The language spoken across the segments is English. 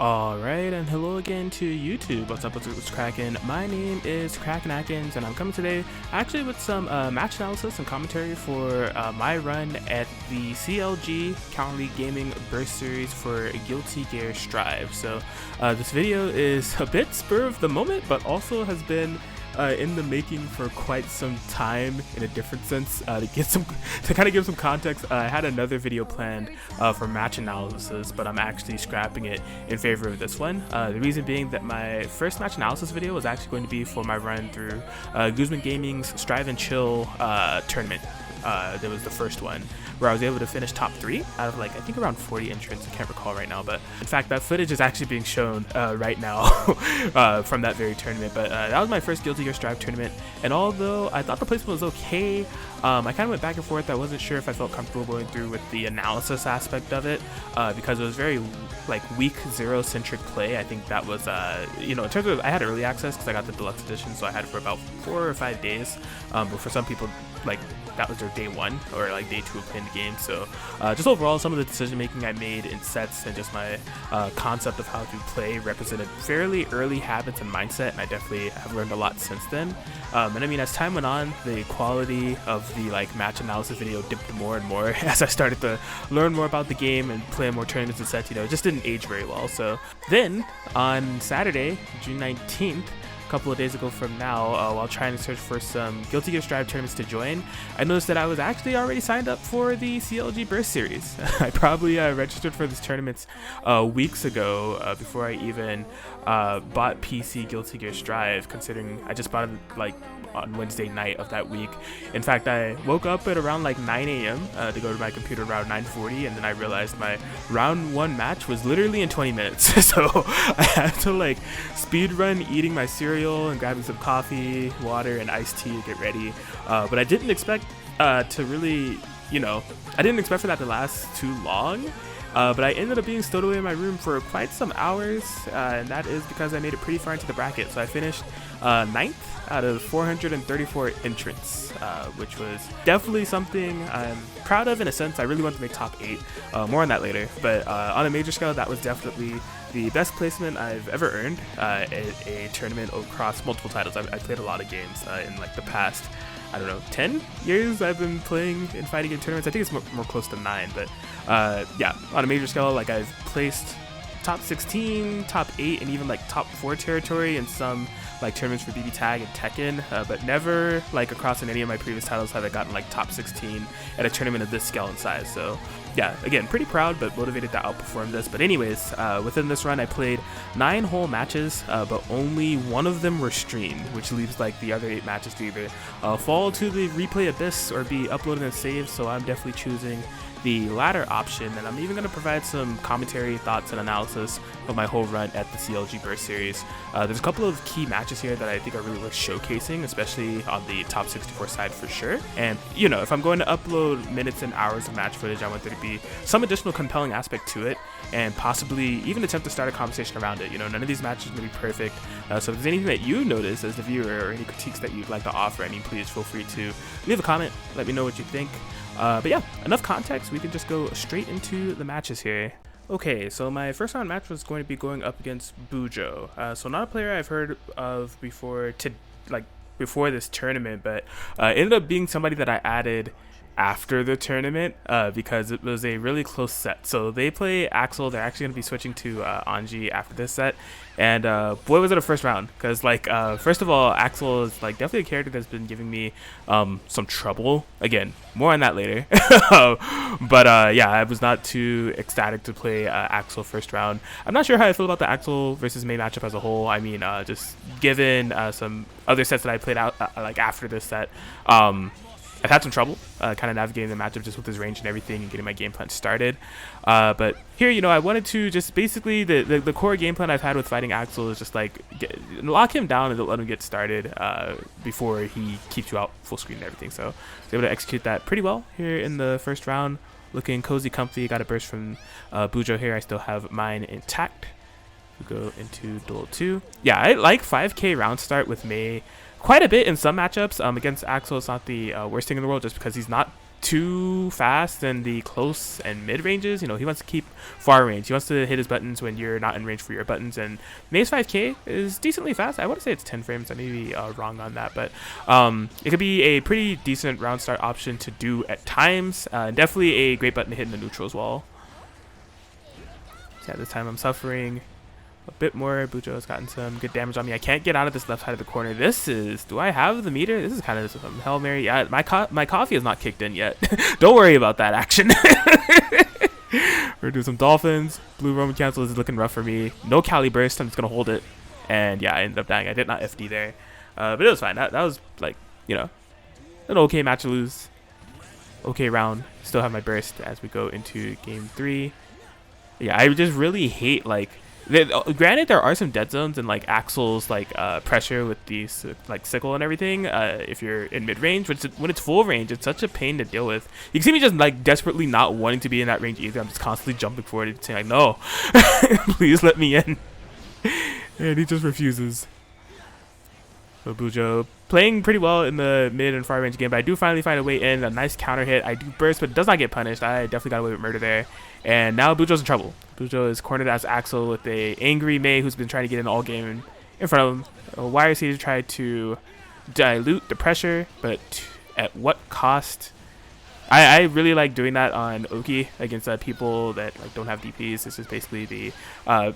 Alright, and hello again to YouTube. What's up, what's crackin'? My name is Crackin Atkins, and I'm coming today actually with some match analysis and commentary for my run at the CLG Calendly Gaming Burst Series for Guilty Gear Strive. So this video is a bit spur of the moment, but also has been in the making for quite some time in a different sense. To kind of give some context, I had another video planned for match analysis, but I'm actually scrapping it in favor of this one. The reason being that my first match analysis video was actually going to be for my run through Guzman Gaming's Strive and Chill tournament. That was the first one where I was able to finish top 3 out of I think around 40 entrants. I can't recall right now, but in fact that footage is actually being shown right now from that very tournament. But that was my first Guilty Gear Strive tournament, and although I thought the placement was okay, I kind of went back and forth. I wasn't sure if I felt comfortable going through with the analysis aspect of it because it was very week 0 centric play. I think that was in terms of, I had early access because I got the deluxe edition, so I had it for about 4 or 5 days, but for some people that was their day 1 or day 2 of playing the game. So just overall, some of the decision making I made in sets and just my concept of how to play represented fairly early habits and mindset, and I definitely have learned a lot since then. And I mean, as time went on, the quality of the match analysis video dipped more and more as I started to learn more about the game and play more tournaments and sets. It just didn't age very well. So then on Saturday, June 19th, couple of days ago from now, while trying to search for some Guilty Gear Strive tournaments to join, I noticed that I was actually already signed up for the CLG Burst Series. I probably registered for this tournament weeks ago before I even bought PC Guilty Gear Strive, considering I just bought it on Wednesday night of that week. In fact, I woke up at around 9 a.m. To go to my computer around 9:40, and then I realized my round 1 match was literally in 20 minutes. So I had to speed run eating my cereal and grabbing some coffee, water, and iced tea to get ready. But I didn't expect to really, I didn't expect for that to last too long. But I ended up being stowed away in my room for quite some hours, and that is because I made it pretty far into the bracket. So I finished 9th out of 434 entrants, which was definitely something I'm proud of in a sense. I really wanted to make top 8, more on that later, but on a major scale, that was definitely the best placement I've ever earned at a tournament across multiple titles. I played a lot of games in the past, I don't know, 10 years I've been playing in fighting game tournaments. I think it's more close to 9, but yeah, on a major scale, I've placed top 16, top 8, and even top 4 territory in some tournaments for BB Tag and Tekken, but never across in any of my previous titles have I gotten top 16 at a tournament of this scale and size. So yeah, again, pretty proud, but motivated to outperform this. But anyways, within this run I played 9 whole matches, but only 1 of them were streamed, which leaves the other 8 matches to either fall to the replay abyss or be uploaded and saved. So I'm definitely choosing the latter option, and I'm even going to provide some commentary, thoughts, and analysis of my whole run at the CLG Burst Series. There's a couple of key matches here that I think are really worth showcasing, especially on the top 64 side for sure. And if I'm going to upload minutes and hours of match footage, I want there to be some additional compelling aspect to it, and possibly even attempt to start a conversation around it. None of these matches are going to be perfect, so if there's anything that you notice as the viewer or any critiques that you'd like to offer, please feel free to leave a comment, let me know what you think. But yeah, enough context, we can just go straight into the matches here. Okay, so my first round match was going to be going up against Bujo. So not a player I've heard of before before this tournament, but ended up being somebody that I added after the tournament because it was a really close set. So they play Axel. They're actually going to be switching to Anji after this set, and boy was it a first round, because first of all, Axel is definitely a character that's been giving me some trouble. Again, more on that later. But yeah, I was not too ecstatic to play Axel first round. I'm not sure how I feel about the Axel versus Mei matchup as a whole. I mean, just given some other sets that I played out after this set, I've had some trouble kind of navigating the matchup just with his range and everything and getting my game plan started. But here, I wanted to just basically, the core game plan I've had with fighting Axel is just lock him down and let him get started before he keeps you out full screen and everything. So I was able to execute that pretty well here in the first round. Looking cozy, comfy. Got a burst from Bujo here. I still have mine intact. We go into duel 2. Yeah, I like 5k round start with Mei quite a bit in some matchups. Against Axel, it's not the worst thing in the world, just because he's not too fast in the close and mid ranges. You know, he wants to keep far range. He wants to hit his buttons when you're not in range for your buttons. And Maze 5K is decently fast. I want to say it's 10 frames. I may be wrong on that, but it could be a pretty decent round start option to do at times. Definitely a great button to hit in the neutral as well. So yeah, this time I'm suffering a bit more. Bujo has gotten some good damage on me. I can't get out of this left side of the corner. This is, do I have the meter? This is kind of some Hail Mary. Yeah, my coffee is not kicked in yet. Don't worry about that action. We're doing some dolphins. Blue Roman cancel is looking rough for me. No Cali burst. I'm just going to hold it. And yeah, I ended up dying. I did not FD there. But it was fine. That was like, you know, an okay match to lose. Okay round. Still have my burst as we go into game 3. Yeah, I just really hate like, granted there are some dead zones and like Axel's like pressure with these like sickle and everything if you're in mid range, but when it's full range it's such a pain to deal with. You can see me just like desperately not wanting to be in that range either. I'm just constantly jumping forward and saying like, no, please let me in. And he just refuses. So Bujo playing pretty well in the mid and far range game, but I do finally find a way in. A nice counter hit. I do burst, but it does not get punished. I definitely got away with murder there. And now Bujo's in trouble. Bujo is cornered as Axel with a angry Mei who's been trying to get in all game in front of him. YRC tried to dilute the pressure, but at what cost? I really like doing that on Oki against people that like don't have DPs. This is basically the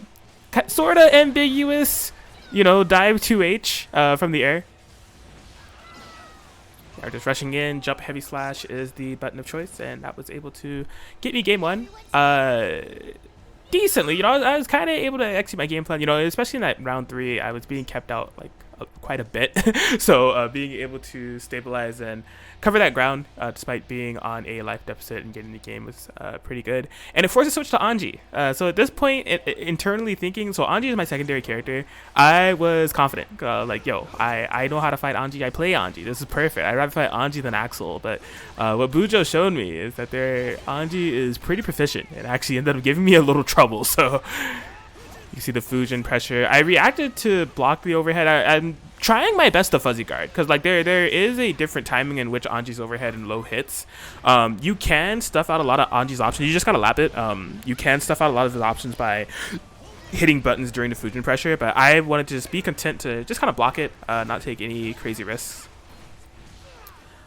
sort of ambiguous, you know, dive 2H from the air. Are just rushing in. Jump heavy slash is the button of choice, and that was able to get me game 1 decently. You know, I was kind of able to execute my game plan, you know, especially in that round 3. I was being kept out like quite a bit. So being able to stabilize and cover that ground despite being on a life deficit and getting the game was pretty good. And it forced a switch to Anji. So at this point, internally thinking, so Anji is my secondary character, I was confident. Like, yo, I know how to fight Anji. I play Anji. This is perfect. I'd rather fight Anji than Axel. But what Bujo showed me is that Anji is pretty proficient and actually ended up giving me a little trouble. So you see the fusion pressure. I reacted to block the overhead. I'm trying my best to fuzzy guard because like there is a different timing in which Anji's overhead and low hits. You can stuff out a lot of Anji's options. You just gotta lap it. You can stuff out a lot of his options by hitting buttons during the fusion pressure, but I wanted to just be content to just kind of block it, not take any crazy risks.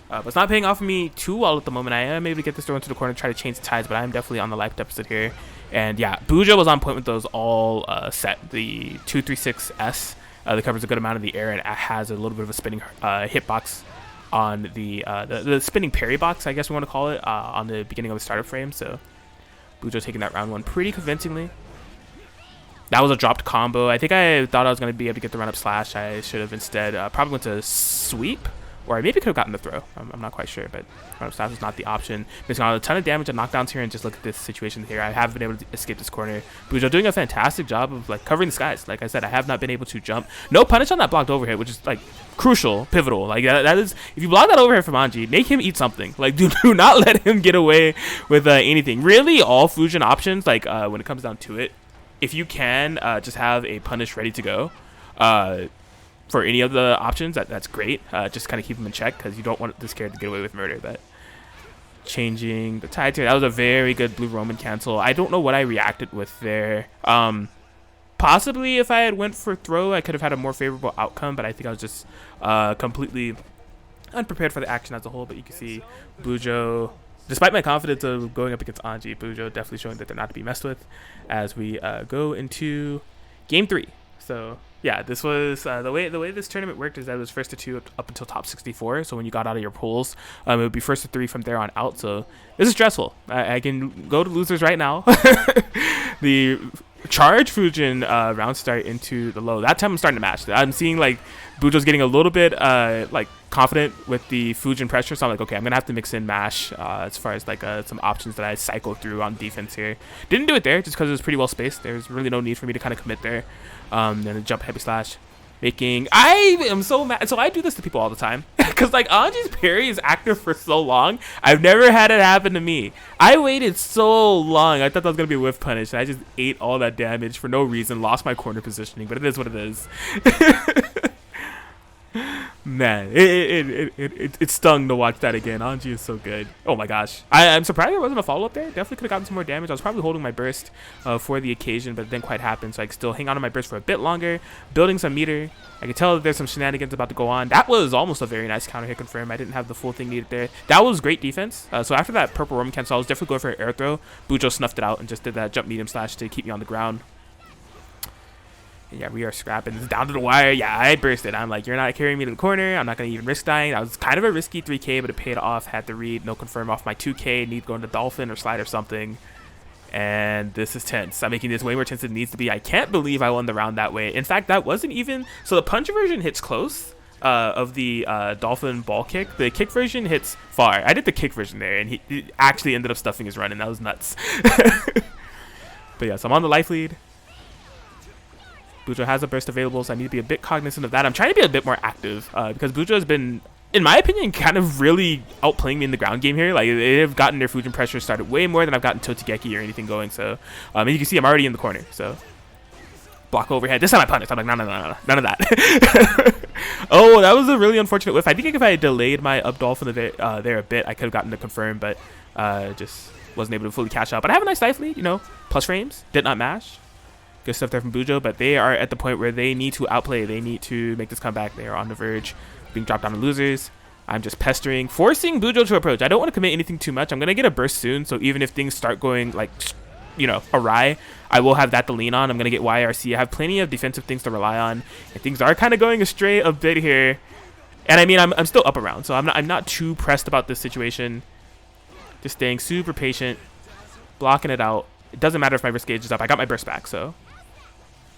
But it's not paying off for me too well at the moment. I am able to get this throw into the corner and try to change the tides, but I'm definitely on the life deficit here. And yeah, Bujo was on point with those all set. The 236S that covers a good amount of the air and has a little bit of a spinning hitbox on the spinning parry box, I guess we want to call it, on the beginning of the startup frame. So Bujo taking that round 1 pretty convincingly. That was a dropped combo. I think I thought I was going to be able to get the run-up slash. I should have instead probably went to sweep. Or I maybe could have gotten the throw. I'm not quite sure, but run-up slash is not the option. Missing out a ton of damage and knockdowns here, and just look at this situation here. I have been able to escape this corner. Bujo doing a fantastic job of like covering the skies. Like I said, I have not been able to jump. No punish on that blocked overhead, which is like crucial, pivotal. Like that is, if you block that overhead from Anji, make him eat something. Like do not let him get away with anything. Really, all fusion options, like when it comes down to it, if you can just have a punish ready to go. For any of the options, that's great. Just kind of keep them in check because you don't want this character to get away with murder. But changing the tide here, that was a very good blue Roman cancel. I don't know what I reacted with there. Possibly if I had went for throw, I could have had a more favorable outcome, but I think I was just completely unprepared for the action as a whole. But you can see Bujo, despite my confidence of going up against Anji, Bujo definitely showing that they're not to be messed with as we go into game 3. So yeah, this was the way this tournament worked is that it was first to 2 up until top 64. So when you got out of your pools, it would be first to 3 from there on out. So this is stressful. I can go to losers right now. The charge fusion round start into the low. That time I'm starting to match. I'm seeing like Bujo's getting a little bit like confident with the fusion pressure. So I'm like, okay, I'm gonna have to mix in mash as far as like some options that I cycle through on defense here. Didn't do it there just because it was pretty well spaced. There's really no need for me to kind of commit there. Then a jump heavy slash. I am so mad. So I do this to people all the time because like Anji's parry is active for so long. I've never had it happen to me. I waited so long. I thought that was gonna be a whiff punish, and I just ate all that damage for no reason. Lost my corner positioning, but it is what it is. Man, it stung to watch that again. Anji is so good. Oh my gosh. I'm surprised there wasn't a follow-up there. Definitely could have gotten some more damage. I was probably holding my burst for the occasion, but it didn't quite happen. So I could still hang on to my burst for a bit longer, building some meter. I could tell that there's some shenanigans about to go on. That was almost a very nice counter hit confirm. I didn't have the full thing needed there. That was great defense. So after that purple Roman Kensou, I was definitely going for an air throw. Bujo snuffed it out and just did that jump medium slash to keep me on the ground. Yeah, we are scrapping. This is down to the wire. Yeah, I bursted. I'm like, you're not carrying me to the corner. I'm not going to even risk dying. That was kind of a risky 3K, but it paid off. Had to read, no confirm off my 2K. Need to go into Dolphin or Slide or something. And this is tense. I'm making this way more tense than it needs to be. I can't believe I won the round that way. In fact, that wasn't even... So the punch version hits close of the Dolphin ball kick. The kick version hits far. I did the kick version there, and he actually ended up stuffing his run, and that was nuts. But yeah, so I'm on the life lead. Bujo has a burst available, so I need to be a bit cognizant of that. I'm trying to be a bit more active because Bujo has been, in my opinion, kind of really outplaying me in the ground game here. Like, they've gotten their Fujin pressure started way more than I've gotten Totogeki or anything going. So, and you can see I'm already in the corner. So, block overhead. This time I punish. I'm like, no, none of that. Oh, that was a really unfortunate whiff. I think if I had delayed my up dolphin there a bit, I could have gotten to confirm, but just wasn't able to fully catch up. But I have a nice life lead, you know, plus frames. Did not mash. Good stuff there from Bujo, but they are at the point where they need to outplay. They need to make this comeback. They are on the verge of being dropped down to losers. I'm just pestering, forcing Bujo to approach. I don't want to commit anything too much. I'm going to get a burst soon, so even if things start going, like, you know, awry, I will have that to lean on. I'm going to get YRC. I have plenty of defensive things to rely on, and things are kind of going astray a bit here. And I mean, I'm still up around, so I'm not too pressed about this situation. Just staying super patient, blocking it out. It doesn't matter if my risk gauge is up. I got my burst back, so...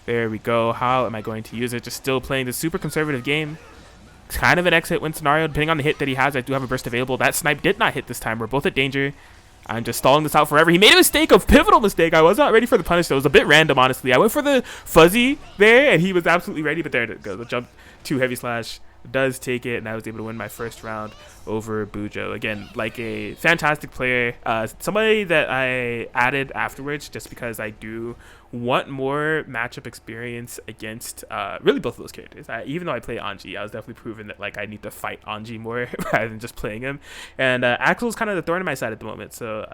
There we go. How am I going to use it? Just still playing this super conservative game. It's kind of an exit win scenario. Depending on the hit that he has, I do have a burst available. That snipe did not hit this time. We're both at danger. I'm just stalling this out forever. He made a mistake, a pivotal mistake. I was not ready for the punish, though. It was a bit random, honestly. I went for the fuzzy there, and he was absolutely ready. But there it goes. The jump to heavy slash does take it, and I was able to win my first round over Bujo. Again, like a fantastic player. Somebody that I added afterwards just because I do want more matchup experience against really both of those characters. Even though I play Anji, I was definitely proven that like I need to fight Anji more rather than just playing him. And Axel's kind of the thorn in my side at the moment, so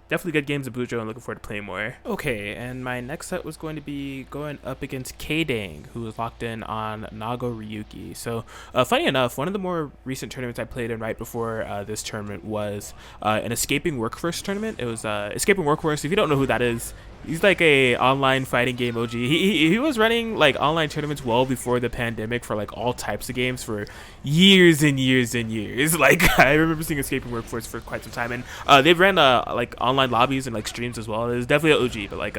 definitely good games of Bujo and looking forward to playing more. Okay, and my next set was going to be going up against KDang, who was locked in on Nagoriyuki. So funny enough, one of the more recent tournaments I played in right before this tournament was an Escaping Workforce tournament. It was Escaping Workforce. If you don't know who that is, he's like a online fighting game OG. He was running like online tournaments well before the pandemic for like all types of games for years and years and years. Like I remember seeing Escaping Workforce for quite some time, and they've ran like online lobbies and like streams as well. It was definitely an OG, but like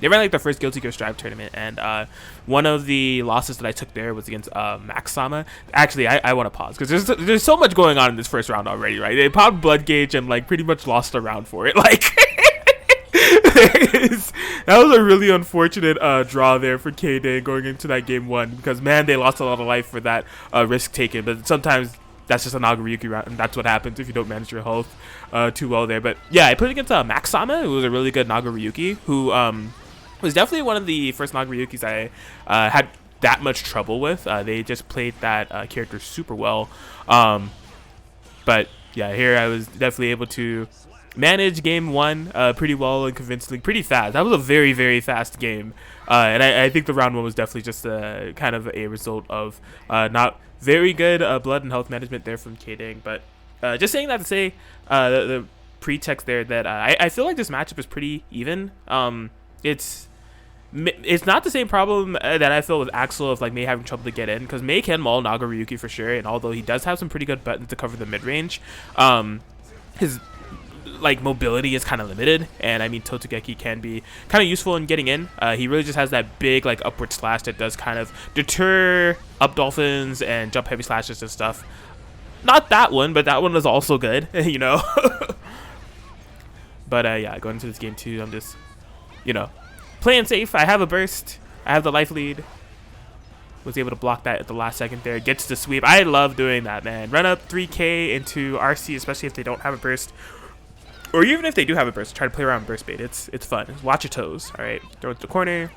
they ran like the first Guilty Gear Strive tournament, and one of the losses that I took there was against Max Sama. Actually, I want to pause because there's so much going on in this first round already, right? They popped Blood Gauge and like pretty much lost a round for it. Like that was a really unfortunate draw there for KDang going into that game one, because man, they lost a lot of life for that risk taken. But sometimes that's just a Nagoriyuki round, and that's what happens if you don't manage your health too well there. But yeah, I played against Max Sama, who was a really good Nagoriyuki, who was definitely one of the first Nagoriyukis I had that much trouble with. They just played that character super well. But yeah, here I was definitely able to manage game one pretty well and convincingly, pretty fast. That was a very, very fast game. And I think the round one was definitely just kind of a result of not very good blood and health management there from KDang. But just saying that to say the pretext there that I feel like this matchup is pretty even. It's not the same problem that I feel with Axel of like Mei having trouble to get in, because Mei can maul Nagoriyuki for sure, and although he does have some pretty good buttons to cover the mid-range, his like mobility is kind of limited, and I mean Totogeki can be kind of useful in getting in. He really just has that big like upward slash that does kind of deter up dolphins and jump heavy slashes and stuff. Not that one, but that one was also good, you know. But yeah, going into this game too, I'm just, you know, playing safe. I have a burst. I have the life lead. Was able to block that at the last second there. Gets the sweep. I love doing that, man. Run up 3K into RC, especially if they don't have a burst. Or even if they do have a burst, try to play around burst bait. It's fun. Watch your toes, all right? Throw it to the corner.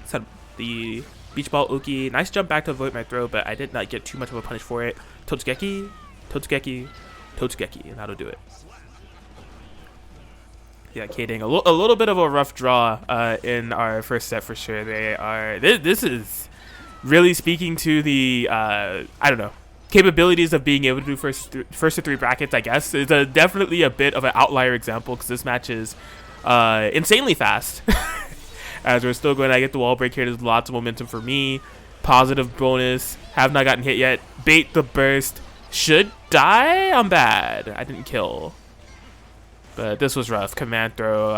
Set the beach ball uki. Nice jump back to avoid my throw, but I did not get too much of a punish for it. Totsugeki, Totsugeki, Totsugeki, and that'll do it. Yeah, KDang, a little bit of a rough draw in our first set for sure. They are this is really speaking to the I don't know, capabilities of being able to do first to three brackets. I guess it's definitely a bit of an outlier example because this match is insanely fast. As we're still going to get the wall break here, there's lots of momentum for me. Positive bonus. Have not gotten hit yet. Bait the burst. Should die. I'm bad. I didn't kill. But this was rough. Command throw.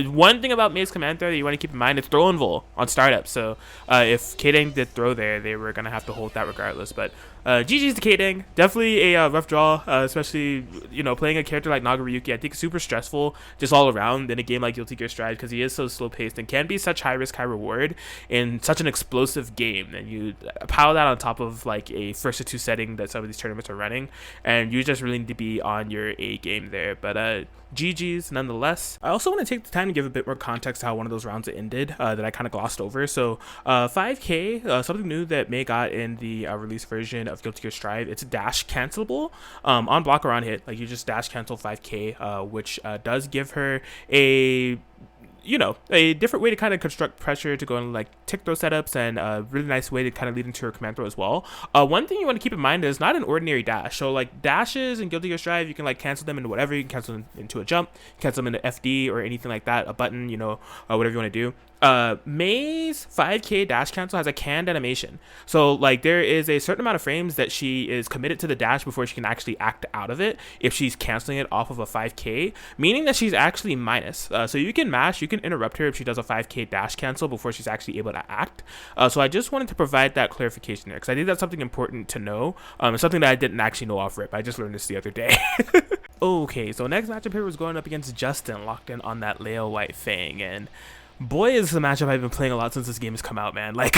One thing about May's command throw that you want to keep in mind is throw and vol on startup. So if KDang did throw there, they were going to have to hold that regardless. But GG's to KDang. Definitely a rough draw, especially, you know, playing a character like Nagoriyuki. I think it's super stressful just all around in a game like Guilty Gear Strive because he is so slow paced and can be such high risk, high reward in such an explosive game. And you pile that on top of like a first to two setting that some of these tournaments are running, and you just really need to be on your A game there. But GG's nonetheless. I also want to take the time to give a bit more context to how one of those rounds ended that I kind of glossed over. So 5K, something new that May got in the release version of Guilty Gear Strive. It's dash cancelable on block or on hit. Like you just dash cancel 5K, which does give her a, you know, a different way to kind of construct pressure to go in like tick throw setups, and a really nice way to kind of lead into her command throw as well. One thing you want to keep in mind is not an ordinary dash. So like dashes in Guilty Gear Strive, you can like cancel them into whatever. You can cancel them into a jump, cancel them into FD or anything like that, a button, you know, whatever you want to do. May's 5K dash cancel has a canned animation. So like there is a certain amount of frames that she is committed to the dash before she can actually act out of it if she's canceling it off of a 5K, meaning that she's actually minus. So you can mash, you can interrupt her if she does a 5K dash cancel before she's actually able to act. So I just wanted to provide that clarification there because I think that's something important to know. It's something that I didn't actually know off rip. I just learned this the other day. Okay, so next matchup here was going up against Justin, locked in on that Leo White Fang, and boy, is this a matchup I've been playing a lot since this game has come out, man. Like,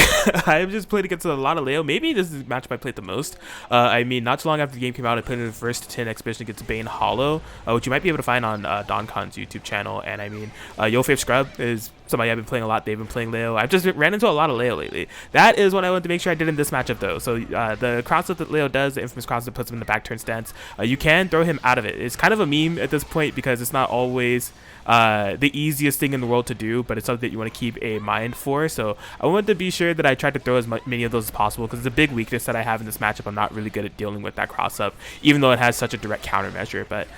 I've just played against a lot of Leo. Maybe this is the matchup I played the most. I mean, not too long after the game came out, I played in the first 10 exhibition against Bane Hollow, which you might be able to find on DonCon's YouTube channel. And I mean, Yo Fave Scrub is somebody I've been playing a lot. They've been playing Leo. I've just ran into a lot of Leo lately. That is what I wanted to make sure I did in this matchup, though. So the cross-up that Leo does, the infamous cross-up puts him in the back turn stance, you can throw him out of it. It's kind of a meme at this point because it's not always the easiest thing in the world to do, but it's something that you want to keep a mind for. So I wanted to be sure that I tried to throw as many of those as possible because it's a big weakness that I have in this matchup. I'm not really good at dealing with that cross-up, even though it has such a direct countermeasure. But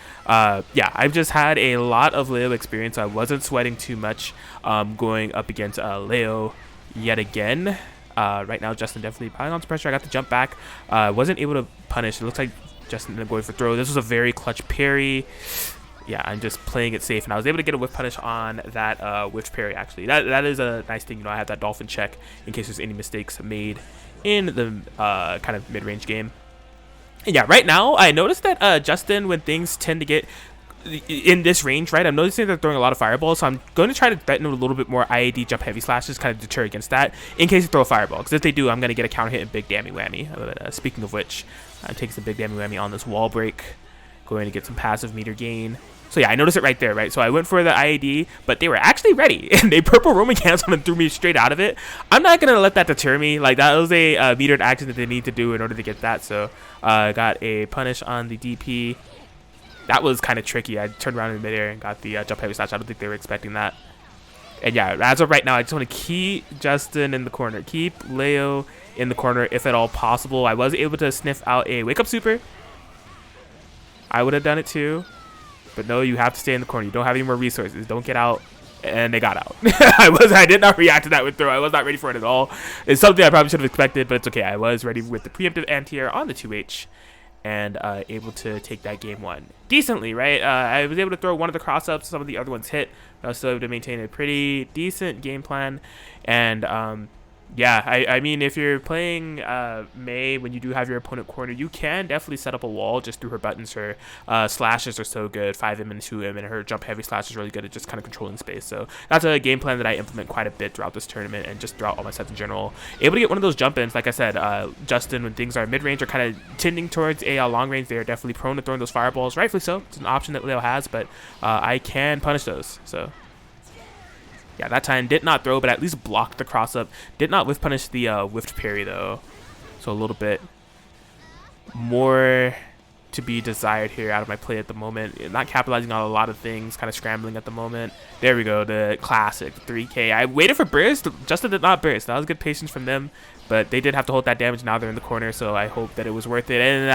yeah, I've just had a lot of Leo experience. So I wasn't sweating too much going up against Leo yet again. Right now, Justin definitely piling on some pressure. I got the jump back. Wasn't able to punish. It looks like Justin ended up going for throw. This was a very clutch parry. Yeah, I'm just playing it safe, and I was able to get a whiff punish on that whiff parry, actually. That is a nice thing. You know, I have that dolphin check in case there's any mistakes made in the kind of mid-range game. And yeah, right now, I noticed that Justin, when things tend to get in this range, right, I'm noticing they're throwing a lot of fireballs, so I'm going to try to threaten a little bit more IAD jump heavy slashes, kind of deter against that, in case they throw a fireball, because if they do, I'm going to get a counter hit and big dammy whammy. Speaking of which, I'm taking some big dammy whammy on this wall break, going to get some passive meter gain. So yeah, I noticed it right there, right? So I went for the IAD, but they were actually ready, and they purple Roman canceled and threw me straight out of it. I'm not going to let that deter me. Like, that was a metered action that they need to do in order to get that. So I got a punish on the DP. That was kind of tricky. I turned around in midair and got the jump heavy slash. I don't think they were expecting that. And yeah, as of right now, I just want to keep Justin in the corner. Keep Leo in the corner if at all possible. I was able to sniff out a wake up super. I would have done it too. But no, you have to stay in the corner. You don't have any more resources. Don't get out. And they got out. I did not react to that with throw. I was not ready for it at all. It's something I probably should have expected, but it's okay. I was ready with the preemptive anti-air on the 2H and able to take that game one decently, right? I was able to throw one of the cross-ups. Some of the other ones hit. I was still able to maintain a pretty decent game plan. And yeah, I mean, if you're playing May, when you do have your opponent corner, you can definitely set up a wall just through her buttons. Her slashes are so good, 5M and 2M, and her jump heavy slash is really good at just kind of controlling space. So that's a game plan that I implement quite a bit throughout this tournament and just throughout all my sets in general. Able to get one of those jump ins, like I said, Justin, when things are mid-range, are kind of tending towards a long range. They are definitely prone to throwing those fireballs, rightfully so. It's an option that Leo has, but I can punish those. So Yeah, that time did not throw, but at least blocked the cross up. Did not whiff punish the whiffed parry though. So a little bit more to be desired here out of my play at the moment. Not capitalizing on a lot of things, kind of scrambling at the moment. There we go, the classic 3K. I waited for burst. Justin did not burst. That was good patience from them, but they did have to hold that damage. Now they're in the corner, so I hope that it was worth it. And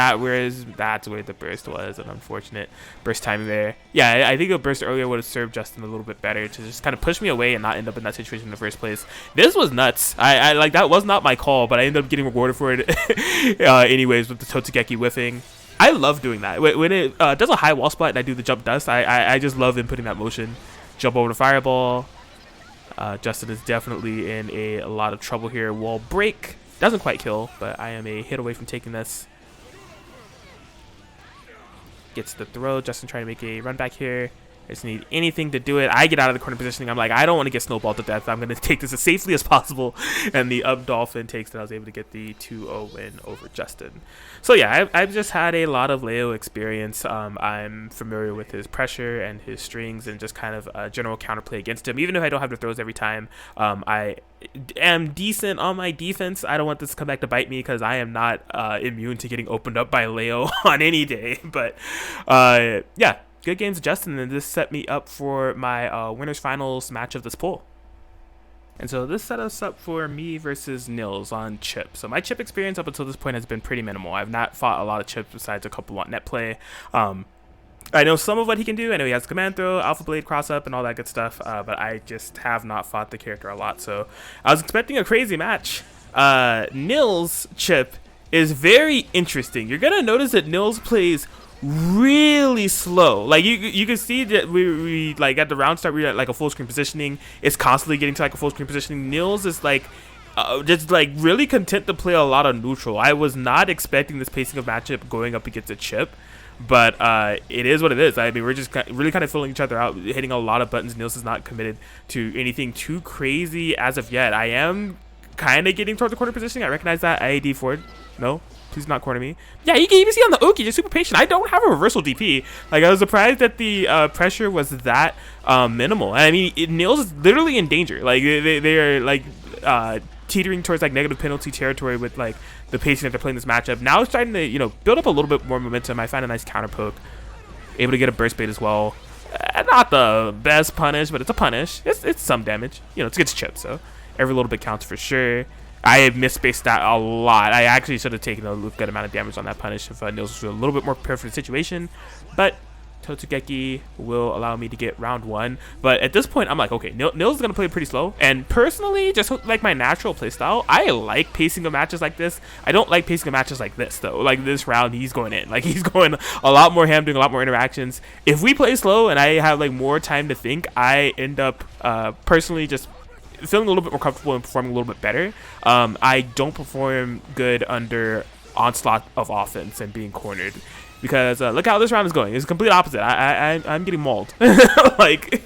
that's where the burst was. An unfortunate burst timing there. Yeah, I think a burst earlier would have served Justin a little bit better to just kind of push me away and not end up in that situation in the first place. This was nuts. I like, that was not my call, but I ended up getting rewarded for it anyways with the Totsugeki whiffing. I love doing that. When it does a high wall splat and I do the jump dust, I just love inputting that motion. Jump over the fireball. Justin is definitely in a lot of trouble here. Wall break. Doesn't quite kill, but I am a hit away from taking this. Gets the throw. Justin trying to make a run back here. I just need anything to do it. I get out of the corner positioning. I'm like, I don't want to get snowballed to death. I'm going to take this as safely as possible. And the up dolphin takes it. I was able to get the 2-0 win over Justin. So yeah, I've just had a lot of Lmao experience. I'm familiar with his pressure and his strings and just kind of general counterplay against him. Even if I don't have the throws every time, I am decent on my defense. I don't want this to come back to bite me because I am not immune to getting opened up by Lmao on any day. But yeah. Good games, Justin, and this set me up for my winners finals match of this poll. And so this set us up for me versus Nils on Chipp. So my Chipp experience up until this point has been pretty minimal. I've not fought a lot of Chipps besides a couple on net play. I know some of what he can do. I know he has command throw, alpha blade cross up, and all that good stuff. But I just have not fought the character a lot. So I was expecting a crazy match. Nils Chipp is very interesting. You're gonna notice that Nils plays really slow. Like you can see that we like at the round start we're at like a full screen positioning. It's constantly getting to like a full screen positioning. Nils is like just like really content to play a lot of neutral. I was not expecting this pacing of matchup going up against a Chipp, but it is what it is. I mean, we're just really kind of filling each other out, hitting a lot of buttons. Nils is not committed to anything too crazy as of yet. I am kind of getting toward the corner positioning. I recognize that. IAD forward. No, please not corner me. Yeah, you can even see on the Oki, just super patient. I don't have a reversal DP. Like, I was surprised that the pressure was that minimal. I mean, Nils is literally in danger. Like, they are, like, teetering towards, like, negative penalty territory with, like, the pacing that they're playing this matchup. Now it's starting to, you know, build up a little bit more momentum. I find a nice counter poke. Able to get a burst bait as well. Not the best punish, but it's a punish. It's some damage. You know, it's against Chipp, so every little bit counts for sure. I have misspaced that a lot. I actually should have taken a good amount of damage on that punish if Nils was a little bit more prepared for the situation. But Totsugeki will allow me to get round one. But at this point, I'm like, okay, Nils is going to play pretty slow. And personally, just like my natural playstyle, I like pacing of matches like this. I don't like pacing of matches like this, though. Like this round, he's going in. Like, he's going a lot more ham, doing a lot more interactions. If we play slow and I have like more time to think, I end up personally just feeling a little bit more comfortable and performing a little bit better. I don't perform good under onslaught of offense and being cornered, because look how this round is going. It's the complete opposite. I'm getting mauled. Like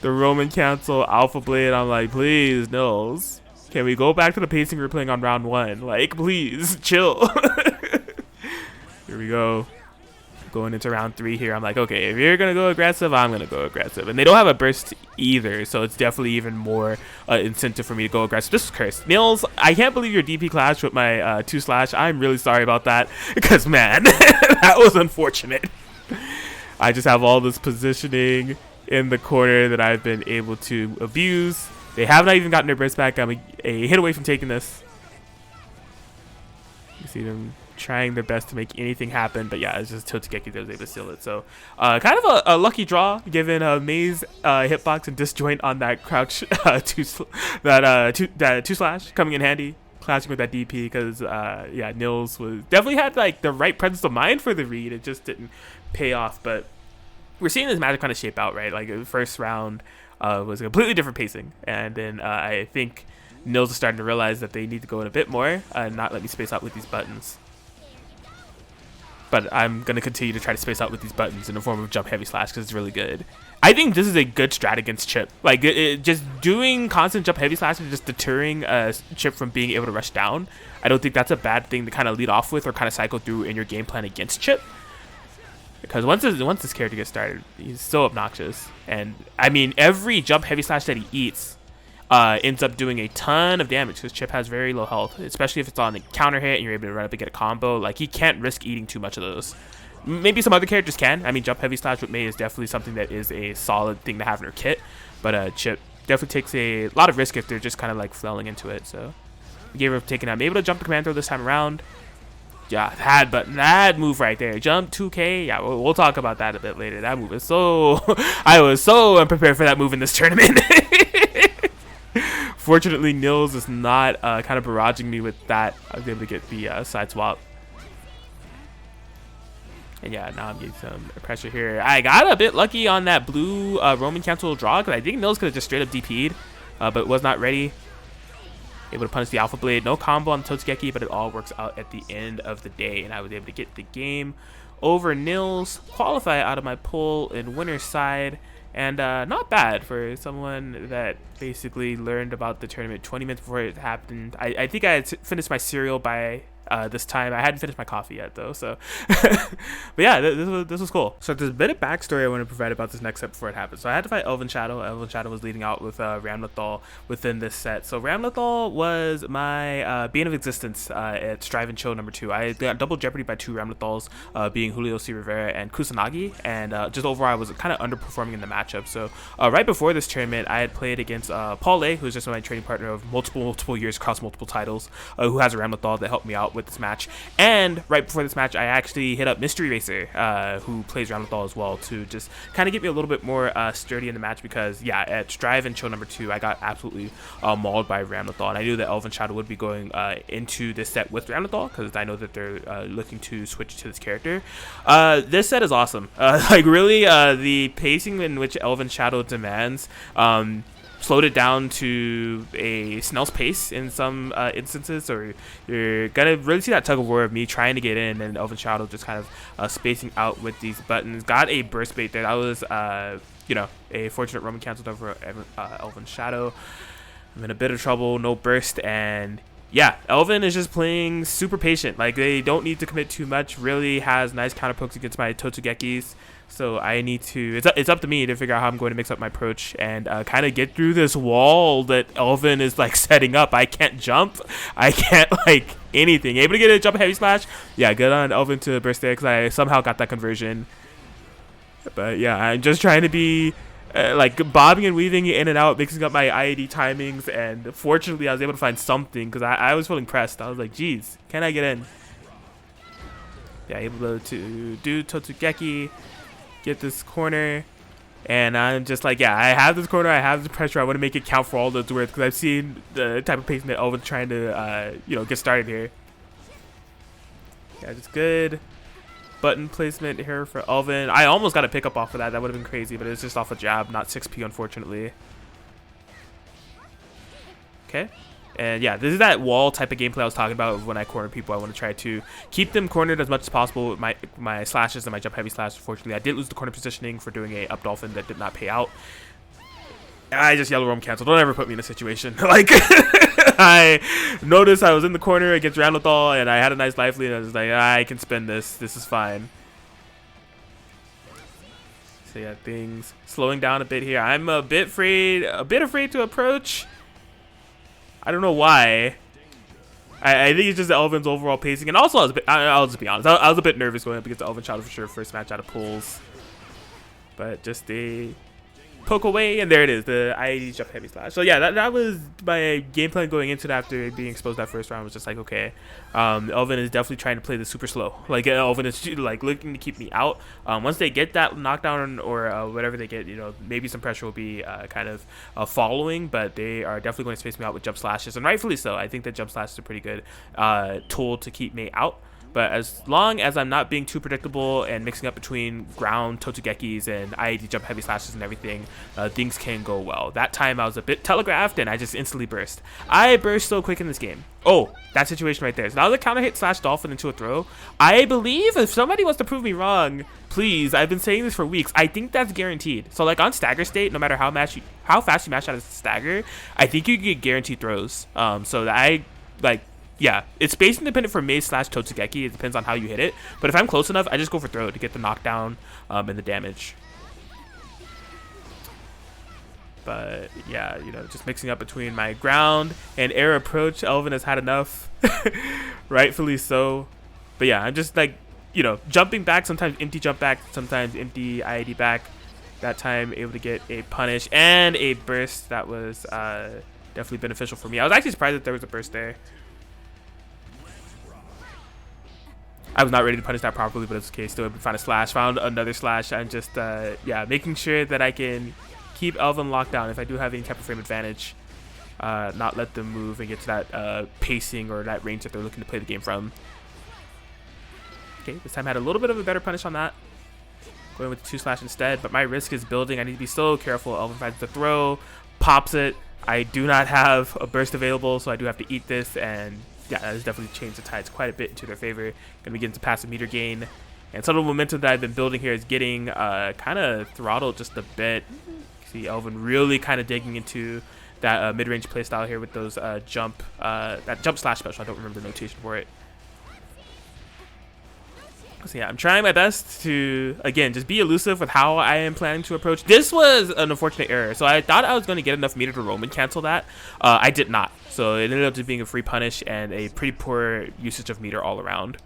the Roman cancel alpha blade. I'm like, please, Nils, can we go back to the pacing we were playing on round one? Like, please chill. Here we go. Going into round 3 here, I'm like, okay, if you're gonna go aggressive, I'm gonna go aggressive. And they don't have a burst either, so it's definitely even more incentive for me to go aggressive. This is cursed. Nils, I can't believe your DP clash with my 2/. I'm really sorry about that, because man, that was unfortunate. I just have all this positioning in the corner that I've been able to abuse. They have not even gotten their burst back. I'm a hit away from taking this. You see them trying their best to make anything happen, but yeah, it's just Totsugeki that was able to seal it. So kind of a lucky draw, given May's hitbox and disjoint on that crouch two slash coming in handy, clashing with that DP, because yeah, Nils was definitely had like the right presence of mind for the read. It just didn't pay off. But we're seeing this matchup kind of shape out, right? Like the first round was a completely different pacing, and then I think Nils is starting to realize that they need to go in a bit more and not let me space out with these buttons. But I'm going to continue to try to space out with these buttons in the form of jump heavy slash, because it's really good. I think this is a good strat against Chipp. Like, just doing constant jump heavy slash and just deterring Chipp from being able to rush down. I don't think that's a bad thing to kind of lead off with or kind of cycle through in your game plan against Chipp. because once this character gets started, he's so obnoxious. And I mean, every jump heavy slash that he eats ends up doing a ton of damage because Chipp has very low health, especially if it's on a counter hit and you're able to run up and get a combo. Like, he can't risk eating too much of those. Maybe some other characters can. I mean, jump heavy slash with Mei is definitely something that is a solid thing to have in her kit, but Chipp definitely takes a lot of risk if they're just kind of like flailing into it. So we gave her taking out. I'm able to jump the command throw this time around. Yeah, that move right there, jump 2K. Yeah, we'll talk about that a bit later. That move is so I was so unprepared for that move in this tournament. Fortunately, Nils is not kind of barraging me with that. I was able to get the side swap. And yeah, now I'm getting some pressure here. I got a bit lucky on that blue Roman cancel draw because I think Nils could have just straight up DP'd, but was not ready. Able to punish the Alpha Blade. No combo on Totsugeki, but it all works out at the end of the day. And I was able to get the game over Nils, qualify out of my pull in winner's side. And not bad for someone that basically learned about the tournament 20 minutes before it happened. I think I had finished my cereal by this time. I hadn't finished my coffee yet, though. So, but yeah, this was cool. So there's a bit of backstory I want to provide about this next set before it happens. So I had to fight ElvenShadow. ElvenShadow was leading out with Ramlethal within this set. So Ramlethal was my bane of existence at Strive and Chill #2. I got double jeopardy by 2 Ramlethals, being Julio C. Rivera and Kusanagi, and just overall I was kind of underperforming in the matchup. So right before this tournament, I had played against Paul A, who's just my training partner of multiple years across multiple titles, who has a Ramlethal that helped me out with this match. And right before this match, I actually hit up Mystery Racer, who plays Ramlethal as well, to just kind of get me a little bit more sturdy in the match, because yeah, at Strive and Chill #2, I got absolutely mauled by Ramlethal, and I knew that ElvenShadow would be going into this set with Ramlethal, because I know that they're looking to switch to this character. This set is awesome. Like, really, the pacing in which ElvenShadow demands slowed it down to a snail's pace in some instances, or you're gonna really see that tug of war of me trying to get in and ElvenShadow just kind of spacing out with these buttons. Got a burst bait there. That was you know, a fortunate Roman canceled over ElvenShadow. I'm in a bit of trouble, no burst, and yeah, Elven is just playing super patient. Like, they don't need to commit too much. Really has nice counter pokes against my Totsugekis. So I need to, it's up to me to figure out how I'm going to mix up my approach and kind of get through this wall that Elven is like setting up. I can't jump. I can't like anything. Able to get a jump heavy slash. Yeah, good on Elven to burst there because I somehow got that conversion. But yeah, I'm just trying to be like bobbing and weaving in and out, mixing up my IAD timings. And fortunately, I was able to find something because I was feeling pressed. I was like, geez, can I get in? Yeah, able to do Totsugeki. Get this corner, and I'm just like, yeah, I have this corner, I have the pressure, I want to make it count for all that's worth, because I've seen the type of pacing that Elven's trying to you know, get started here. Yeah, just good button placement here for Elven. I almost got a pickup off of that would have been crazy, but it's just off a jab, not 6P, unfortunately. Okay. And yeah, this is that wall type of gameplay I was talking about when I corner people. I want to try to keep them cornered as much as possible with my slashes and my jump heavy slash. Unfortunately, I did lose the corner positioning for doing a up dolphin that did not pay out. I just yellow roam cancel. Don't ever put me in a situation. Like, I noticed I was in the corner against Ramlethal and I had a nice life lead. I was like, I can spin this. This is fine. So yeah, things slowing down a bit here. I'm a bit afraid to approach. I don't know why. I think it's just the Elven's overall pacing, and also I'll just be honest, I was a bit nervous going up against the ElvenShadow for sure, first match out of pools. But just a poke away, and there it is, the IAD jump heavy slash. So yeah, that was my game plan going into it after being exposed that first round. Was just like, okay, Elven is definitely trying to play this super slow. Like, Elven is like looking to keep me out. Once they get that knockdown or whatever they get, you know, maybe some pressure will be kind of following, but they are definitely going to space me out with jump slashes, and rightfully so. I think that jump slash is a pretty good tool to keep me out. But as long as I'm not being too predictable and mixing up between ground Totsugekis and IAD jump heavy slashes and everything, things can go well. That time I was a bit telegraphed and I just instantly burst. I burst so quick in this game. Oh, that situation right there. So that was a counter hit slash dolphin into a throw. I believe if somebody wants to prove me wrong, please, I've been saying this for weeks, I think that's guaranteed. So like on stagger state, no matter how fast you mash out of stagger, I think you get guaranteed throws. So that I like yeah, it's spacing dependent for Maze / Totsugeki. It depends on how you hit it. But if I'm close enough, I just go for throw to get the knockdown and the damage. But yeah, you know, just mixing up between my ground and air approach. Elven has had enough, rightfully so. But yeah, I'm just like, you know, jumping back, sometimes empty jump back, sometimes empty IAD back. That time able to get a punish and a burst. That was definitely beneficial for me. I was actually surprised that there was a burst there. I was not ready to punish that properly, but it's okay. Still able to find a slash. Found another slash. I'm just, yeah, making sure that I can keep Elven locked down if I do have any type of frame advantage. Not let them move and get to that pacing or that range that they're looking to play the game from. Okay, this time I had a little bit of a better punish on that. Going with the 2 slash instead, but my risk is building. I need to be so careful. Elven finds the throw, pops it. I do not have a burst available, so I do have to eat this, and yeah, that has definitely changed the tides quite a bit into their favor. Gonna be getting some passive meter gain, and some of the momentum that I've been building here is getting kind of throttled just a bit. See Elven really kind of digging into that mid-range playstyle here with those that jump slash special. I don't remember the notation for it. So yeah, I'm trying my best to, again, just be elusive with how I am planning to approach. This was an unfortunate error. So I thought I was going to get enough meter to Roman cancel that. I did not. So it ended up just being a free punish and a pretty poor usage of meter all around.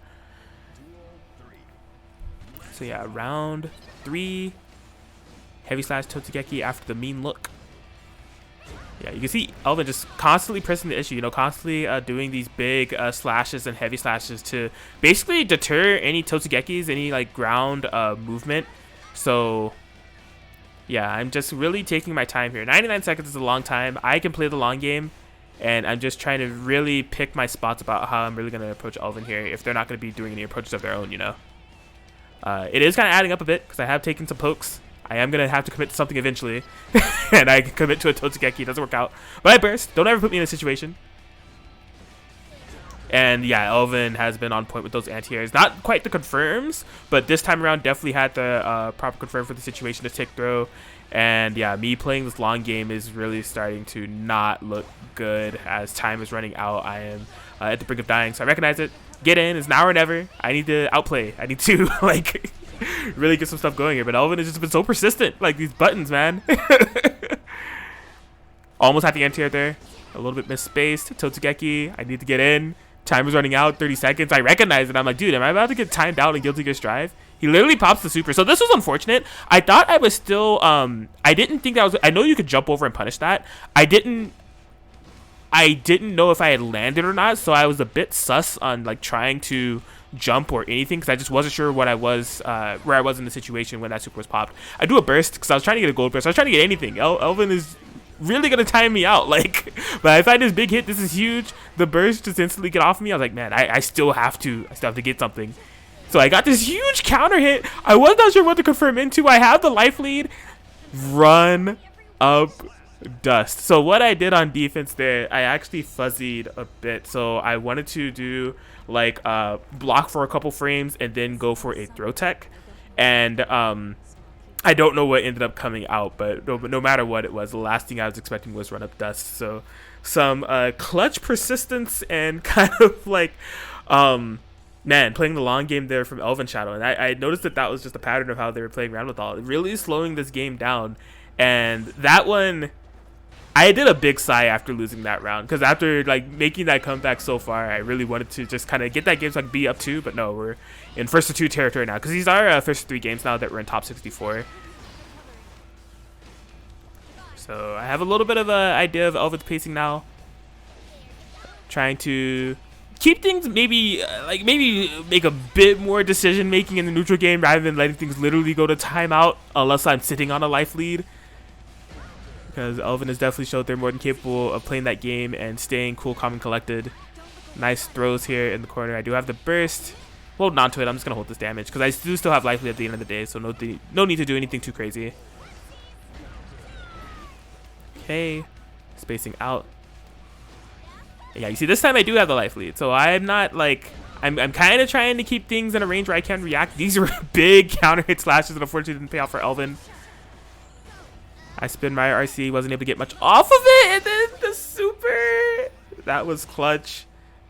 So yeah, round 3. Heavy slash Totsugeki after the mean look. Yeah, you can see Elven just constantly pressing the issue, you know, constantly doing these big slashes and heavy slashes to basically deter any Totsugekis, any like ground movement. So yeah, I'm just really taking my time here. 99 seconds is a long time. I can play the long game, and I'm just trying to really pick my spots about how I'm really going to approach Elven here if they're not going to be doing any approaches of their own, you know. It is kind of adding up a bit because I have taken some pokes. I am going to have to commit to something eventually. And I can commit to a Totsugeki. It doesn't work out. But I burst. Don't ever put me in a situation. And yeah, Elven has been on point with those anti-airs. Not quite the confirms, but this time around definitely had the proper confirm for the situation to tick throw. And yeah, me playing this long game is really starting to not look good as time is running out. I am at the brink of dying. So I recognize it. Get in. It's now or never. I need to outplay. I need to like really get some stuff going here. But Elven has just been so persistent. Like these buttons, man. Almost had the anti-air there. A little bit misspaced. Totsugeki. I need to get in. Time is running out. 30 seconds. I recognize it. I'm like, dude, am I about to get timed out in Guilty Gear Strive? He literally pops the super. So this was unfortunate. I thought I was still, I didn't think that was, I know you could jump over and punish that. I didn't know if I had landed or not. So I was a bit sus on like trying to jump or anything because I just wasn't sure what I was, where I was in the situation when that super was popped. I do a burst because I was trying to get a gold burst. I was trying to get anything. Elven is really gonna time me out, like, but I find this big hit. This is huge. The burst just instantly get off me. I was like, man, I still have to get something. So I got this huge counter hit. I was not sure what to confirm into. I have the life lead. Run up dust. So what I did on defense there, I actually fuzzied a bit. So I wanted to do like block for a couple frames and then go for a throw tech, and I don't know what ended up coming out, but no matter what it was, the last thing I was expecting was run up dust. So some clutch persistence and kind of like, man, playing the long game there from ElvenShadow. And I noticed that was just a pattern of how they were playing Ramlethal, really slowing this game down. And that one, I did a big sigh after losing that round, because after like making that comeback so far, I really wanted to just kind of get that game so I could be up 2, but no, we're in first to 2 territory now, because these are first to 3 games now that we're in top 64. So I have a little bit of an idea of Elven's pacing now, trying to keep things maybe make a bit more decision making in the neutral game rather than letting things literally go to timeout unless I'm sitting on a life lead. Because Elven has definitely showed they're more than capable of playing that game and staying cool, calm, and collected. Nice throws here in the corner. I do have the burst. Holding on to it. I'm just going to hold this damage because I do still have life lead at the end of the day, so no need to do anything too crazy. Okay. Spacing out. Yeah, you see, this time I do have the life lead, so I'm not like, I'm kind of trying to keep things in a range where I can react. These are big counter hit slashes and unfortunately didn't pay off for Elven. I spin my RC, wasn't able to get much off of it, and then the super, that was clutch.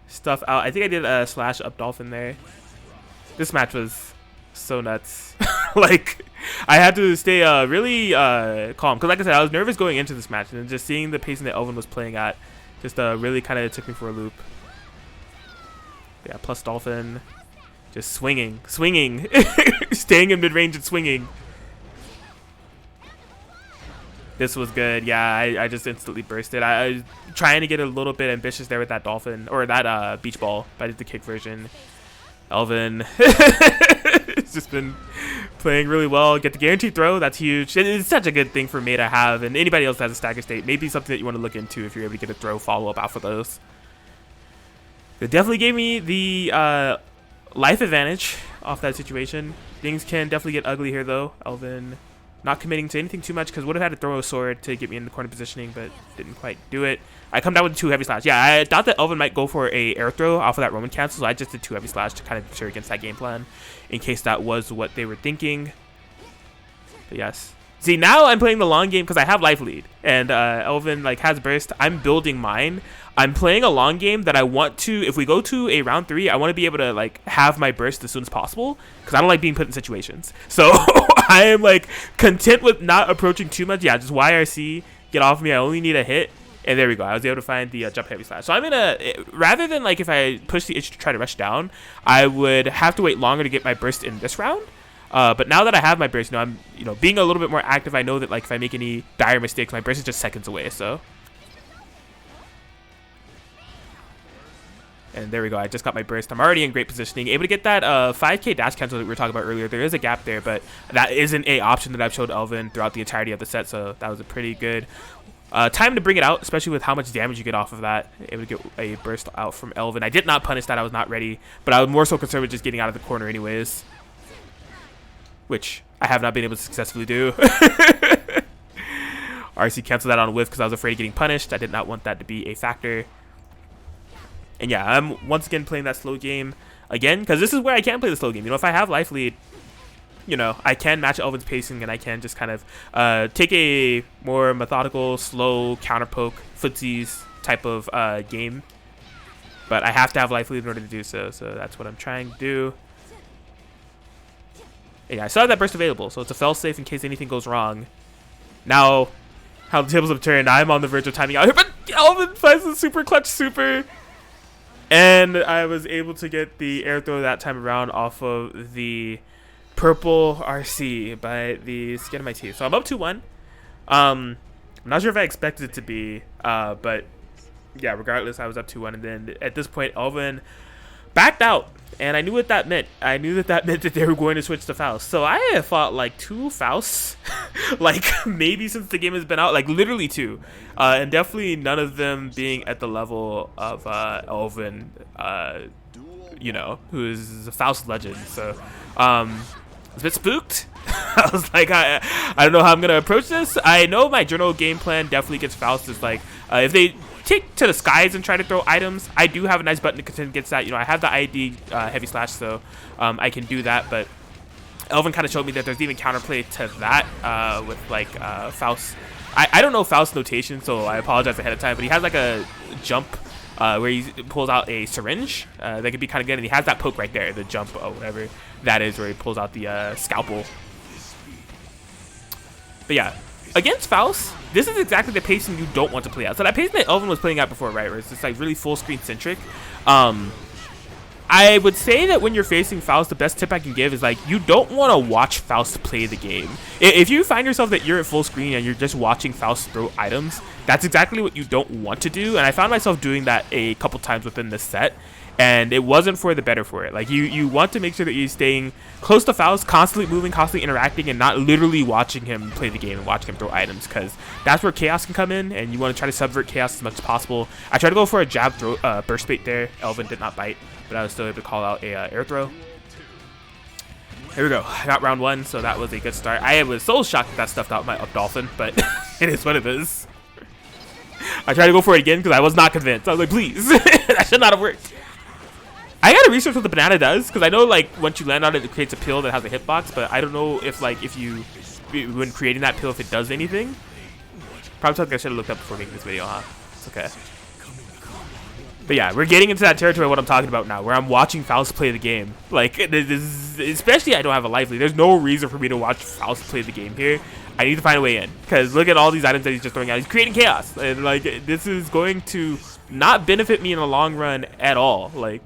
stuff out. I think I did a slash up dolphin there. This match was so nuts. Like, I had to stay really calm, because like I said, I was nervous going into this match, and just seeing the pacing that Elven was playing at just really kind of took me for a loop. Yeah, plus dolphin, just swinging, staying in mid range and swinging. This was good. Yeah, I just instantly bursted. I was trying to get a little bit ambitious there with that dolphin, or that beach ball, but I did the kick version. Elven it's just been playing really well. Get the guaranteed throw. That's huge. It's such a good thing for me to have, and anybody else that has a stagger state, maybe something that you want to look into if you're able to get a throw follow-up out for those. It definitely gave me the life advantage off that situation. Things can definitely get ugly here, though. Elven not committing to anything too much, because would have had to throw a sword to get me in the corner positioning, but didn't quite do it. I come down with 2 heavy slash. Yeah, I thought that Elven might go for a air throw off of that Roman cancel, so I just did 2 heavy slash to kind of deter against that game plan, in case that was what they were thinking. But yes. See, now I'm playing the long game because I have life lead, and Elven like has burst. I'm building mine. I'm playing a long game that I want to, if we go to a round 3, I want to be able to like have my burst as soon as possible, because I don't like being put in situations. So I am like content with not approaching too much. Yeah, just YRC, get off me. I only need a hit, and there we go. I was able to find the jump heavy slash. So I'm gonna, rather than like if I push the itch to try to rush down, I would have to wait longer to get my burst in this round. But now that I have my burst, I'm being a little bit more active. I know that like if I make any dire mistakes, my burst is just seconds away. So. And there we go. I just got my burst. I'm already in great positioning. Able to get that 5k dash cancel that we were talking about earlier. There is a gap there, but that isn't a option that I've showed Elven throughout the entirety of the set. So that was a pretty good time to bring it out, especially with how much damage you get off of that. Able to get a burst out from Elven. I did not punish that. I was not ready, but I was more so concerned with just getting out of the corner anyways, which I have not been able to successfully do. RC canceled that on a whiff because I was afraid of getting punished. I did not want that to be a factor. And yeah, I'm once again playing that slow game again, because this is where I can play the slow game. If I have life lead, I can match Elven's pacing, and I can just kind of take a more methodical, slow, counter poke, footsies type of game. But I have to have life lead in order to do so, so that's what I'm trying to do. And yeah, I still have that burst available, so it's a fail-safe in case anything goes wrong. Now, how the tables have turned, I'm on the verge of timing out here, but Elven finds the super clutch super. And I was able to get the air throw that time around off of the purple RC by the skin of my teeth. So I'm up 2-1. I'm not sure if I expected it to be, but yeah, regardless, I was up 2-1. And then at this point, Elven backed out. And I knew what that meant. I knew that meant that they were going to switch to Faust. So I have fought like 2 Fausts, like maybe since the game has been out, like literally 2. And definitely none of them being at the level of Elven, who is a Faust legend. So I was a bit spooked. I was like, I don't know how I'm going to approach this. I know my general game plan definitely gets Faust is like, if they take to the skies and try to throw items, I do have a nice button to contend against that. I have the ID heavy slash, so I can do that. But Elven kind of showed me that there's even counterplay to that with like Faust. I don't know Faust notation, so I apologize ahead of time. But he has like a jump where he pulls out a syringe that could be kind of good, and he has that poke right there, the jump or whatever that is, where he pulls out the scalpel. But yeah, against Faust, this is exactly the pacing you don't want to play out. So that pacing that Elven was playing out before, right, where it's just like really full screen centric. I would say that when you're facing Faust, the best tip I can give is like, you don't want to watch Faust play the game. If you find yourself that you're at full screen and you're just watching Faust throw items, that's exactly what you don't want to do. And I found myself doing that a couple times within this set, and it wasn't for the better for it. Like you want to make sure that you're staying close to Faust, constantly moving, constantly interacting, and not literally watching him play the game and watching him throw items, because that's where chaos can come in, and you want to try to subvert chaos as much as possible. I tried to go for a jab throw, burst bait there. Elven did not bite, but I was still able to call out a air throw. Here we go. I got round 1, so that was a good start. I was so shocked that stuffed out my up dolphin, but it is what it is. I tried to go for it again because I was not convinced. I was like, please, that should not have worked. I gotta research what the banana does, because I know like once you land on it, it creates a pill that has a hitbox, but I don't know if like when creating that pill, if it does anything. Probably something I should have looked up before making this video, huh? It's okay. But yeah, we're getting into that territory of what I'm talking about now, where I'm watching Faust play the game. Like, this is, especially I don't have a life lead. There's no reason for me to watch Faust play the game here. I need to find a way in, because look at all these items that he's just throwing out. He's creating chaos, and like, this is going to not benefit me in the long run at all. Like,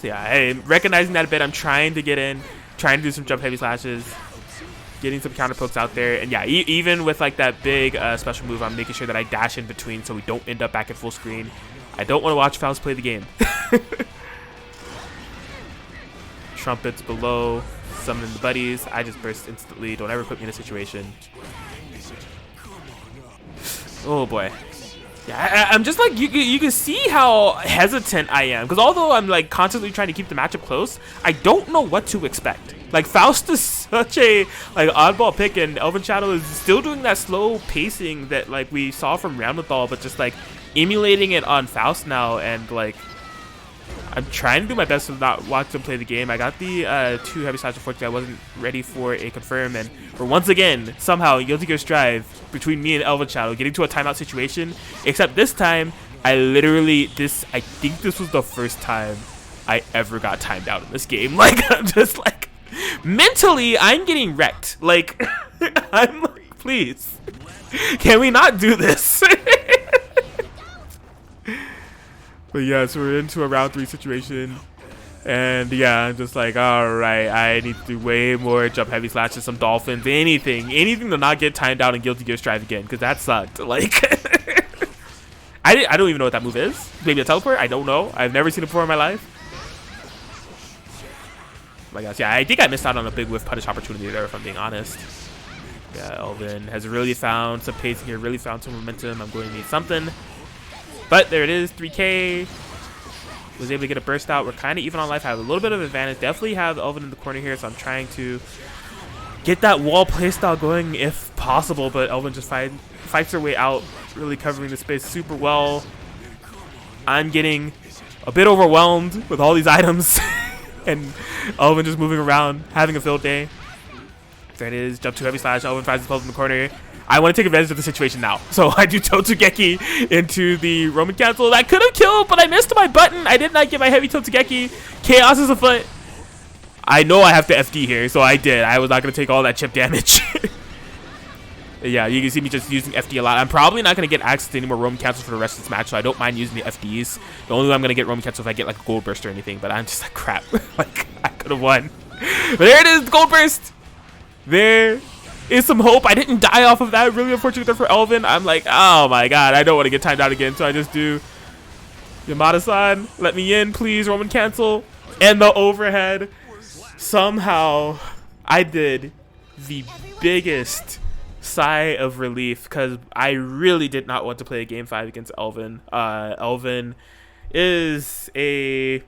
so yeah, I'm recognizing that a bit. I'm trying to get in, trying to do some jump heavy slashes, getting some counter pokes out there, and yeah, even with like that big special move, I'm making sure that I dash in between so we don't end up back at full screen. I don't want to watch Faust play the game. Trumpets below, summoning the buddies. I just burst instantly. Don't ever put me in a situation. Oh boy. Yeah, I'm just like, you can see how hesitant I am, because although I'm like constantly trying to keep the matchup close, I don't know what to expect. Like, Faust is such a like oddball pick, and ElvenShadow is still doing that slow pacing that like we saw from Ramlethal, but just like emulating it on Faust now. And like, I'm trying to do my best to not watch them play the game. I got the 2 heavy slash. Unfortunately, I wasn't ready for a confirm, and we're once again somehow Guilty Gear Strive between me and ElvenShadow getting to a timeout situation. Except this time, I think this was the first time I ever got timed out in this game. Like, I'm just like, mentally, I'm getting wrecked. Like, I'm like, please, can we not do this? But yeah, so we're into a round 3 situation, and yeah, I'm just like, all right, I need to do way more jump heavy slashes, some dolphins, anything to not get timed out in Guilty Gear Strive again, because that sucked. Like, I don't even know what that move is. Maybe a teleport? I don't know. I've never seen it before in my life. Oh my gosh, yeah, I think I missed out on a big whiff punish opportunity there, if I'm being honest. Yeah, Elven has really found some pacing here, really found some momentum. I'm going to need something. But there it is, 3K. Was able to get a burst out. We're kind of even on life. I have a little bit of advantage. Definitely have Elven in the corner here, so I'm trying to get that wall playstyle going if possible. But Elven just fights her way out, really covering the space super well. I'm getting a bit overwhelmed with all these items. And Elven just moving around, having a field day. There it is, jump 2 heavy slash. Elven finds himself in the corner. I want to take advantage of the situation now. So I do Totugeki into the Roman cancel. That could have killed, but I missed my button. I did not get my heavy Totugeki. Chaos is afoot. I know I have to FD here, so I did. I was not going to take all that chip damage. Yeah, you can see me just using FD a lot. I'm probably not going to get access to any more Roman cancels for the rest of this match, so I don't mind using the FDs. The only way I'm going to get Roman cancel if I get like a gold burst or anything, but I'm just like, crap. Like, I could have won. But there it is, the gold burst. There is some hope. I didn't die off of that. Really unfortunate there for Elven. I'm like, oh my god, I don't want to get timed out again, so I just do Yamada-san, let me in, please. Roman cancel and the overhead. Somehow, I did the biggest sigh of relief because I really did not want to play a game 5 against Elven. Elven is a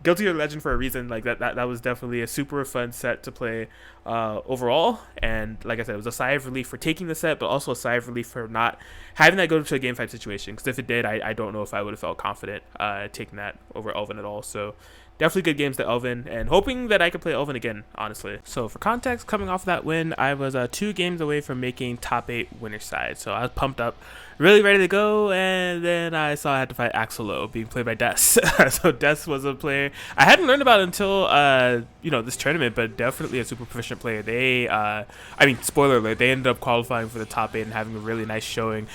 Guilty Gear legend for a reason. Like that was definitely a super fun set to play overall, and like I said, it was a sigh of relief for taking the set, but also a sigh of relief for not having that go to a game 5 situation, because if it did, I don't know if I would have felt confident taking that over Elven at all. So definitely good games to Elven, and hoping that I could play Elven again, honestly. So for context, coming off that win, I was 2 games away from making top 8 winner side, so I was pumped up, really ready to go, and then I saw I had to fight Axelo, being played by Des. So Des was a player I hadn't learned about until this tournament, but definitely a super proficient player. They I mean, spoiler alert, they ended up qualifying for the top 8 and having a really nice showing.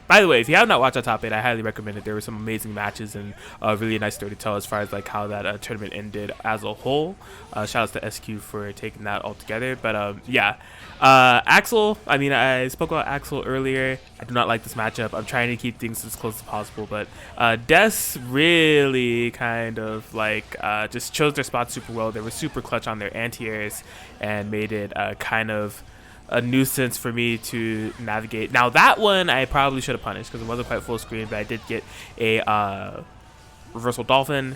By the way, if you have not watched the top 8, I highly recommend it. There were some amazing matches and a really nice story to tell as far as like how that tournament ended as a whole. Shout outs to SQ for taking that all together. But yeah, Axel, I mean, I spoke about Axel earlier. I do not like this matchup. I'm trying to keep things as close as possible, but Des really kind of like just chose their spot super well. They were super clutch on their anti-airs and made it kind of a nuisance for me to navigate. Now that one I probably should have punished because it wasn't quite full screen, but I did get a reversal dolphin.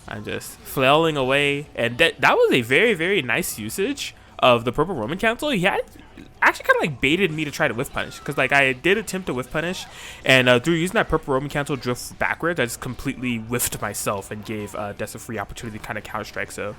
I'm just flailing away, and that was a very, very nice usage of the purple Roman cancel. He had actually kind of like baited me to try to whiff punish, because like I did attempt to whiff punish, and through using that purple Roman cancel drift backwards, I just completely whiffed myself and gave Des a free opportunity to kind of counter strike. So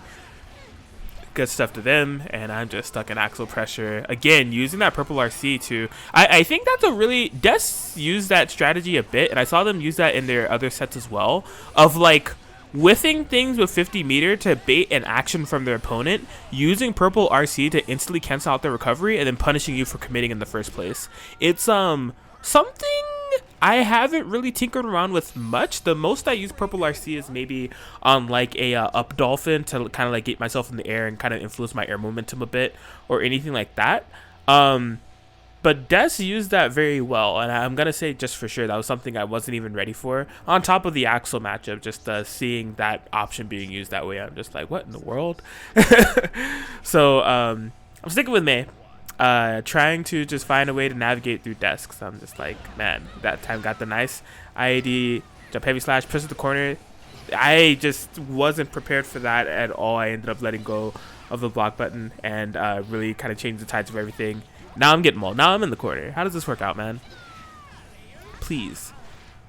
good stuff to them, and I'm just stuck in Axel pressure again, using that purple RC to. I think that's a really Des used that strategy a bit, and I saw them use that in their other sets as well, of like whiffing things with 50 meter to bait an action from their opponent, using purple RC to instantly cancel out their recovery, and then punishing you for committing in the first place. It's something I haven't really tinkered around with much. The most I use purple RC is maybe on like a up dolphin to kind of like get myself in the air and kind of influence my air momentum a bit, or anything like that. But Des used that very well, and I'm gonna say just for sure that was something I wasn't even ready for. On top of the Axel matchup, just seeing that option being used that way, I'm just like, what in the world? So I'm sticking with Mei. Trying to just find a way to navigate through desks. I'm just like, man, that time got the nice IAD, jump heavy slash, push to the corner. I just wasn't prepared for that at all. I ended up letting go of the block button and really kind of changed the tides of everything. Now I'm getting mauled. Now I'm in the corner. How does this work out, man? Please.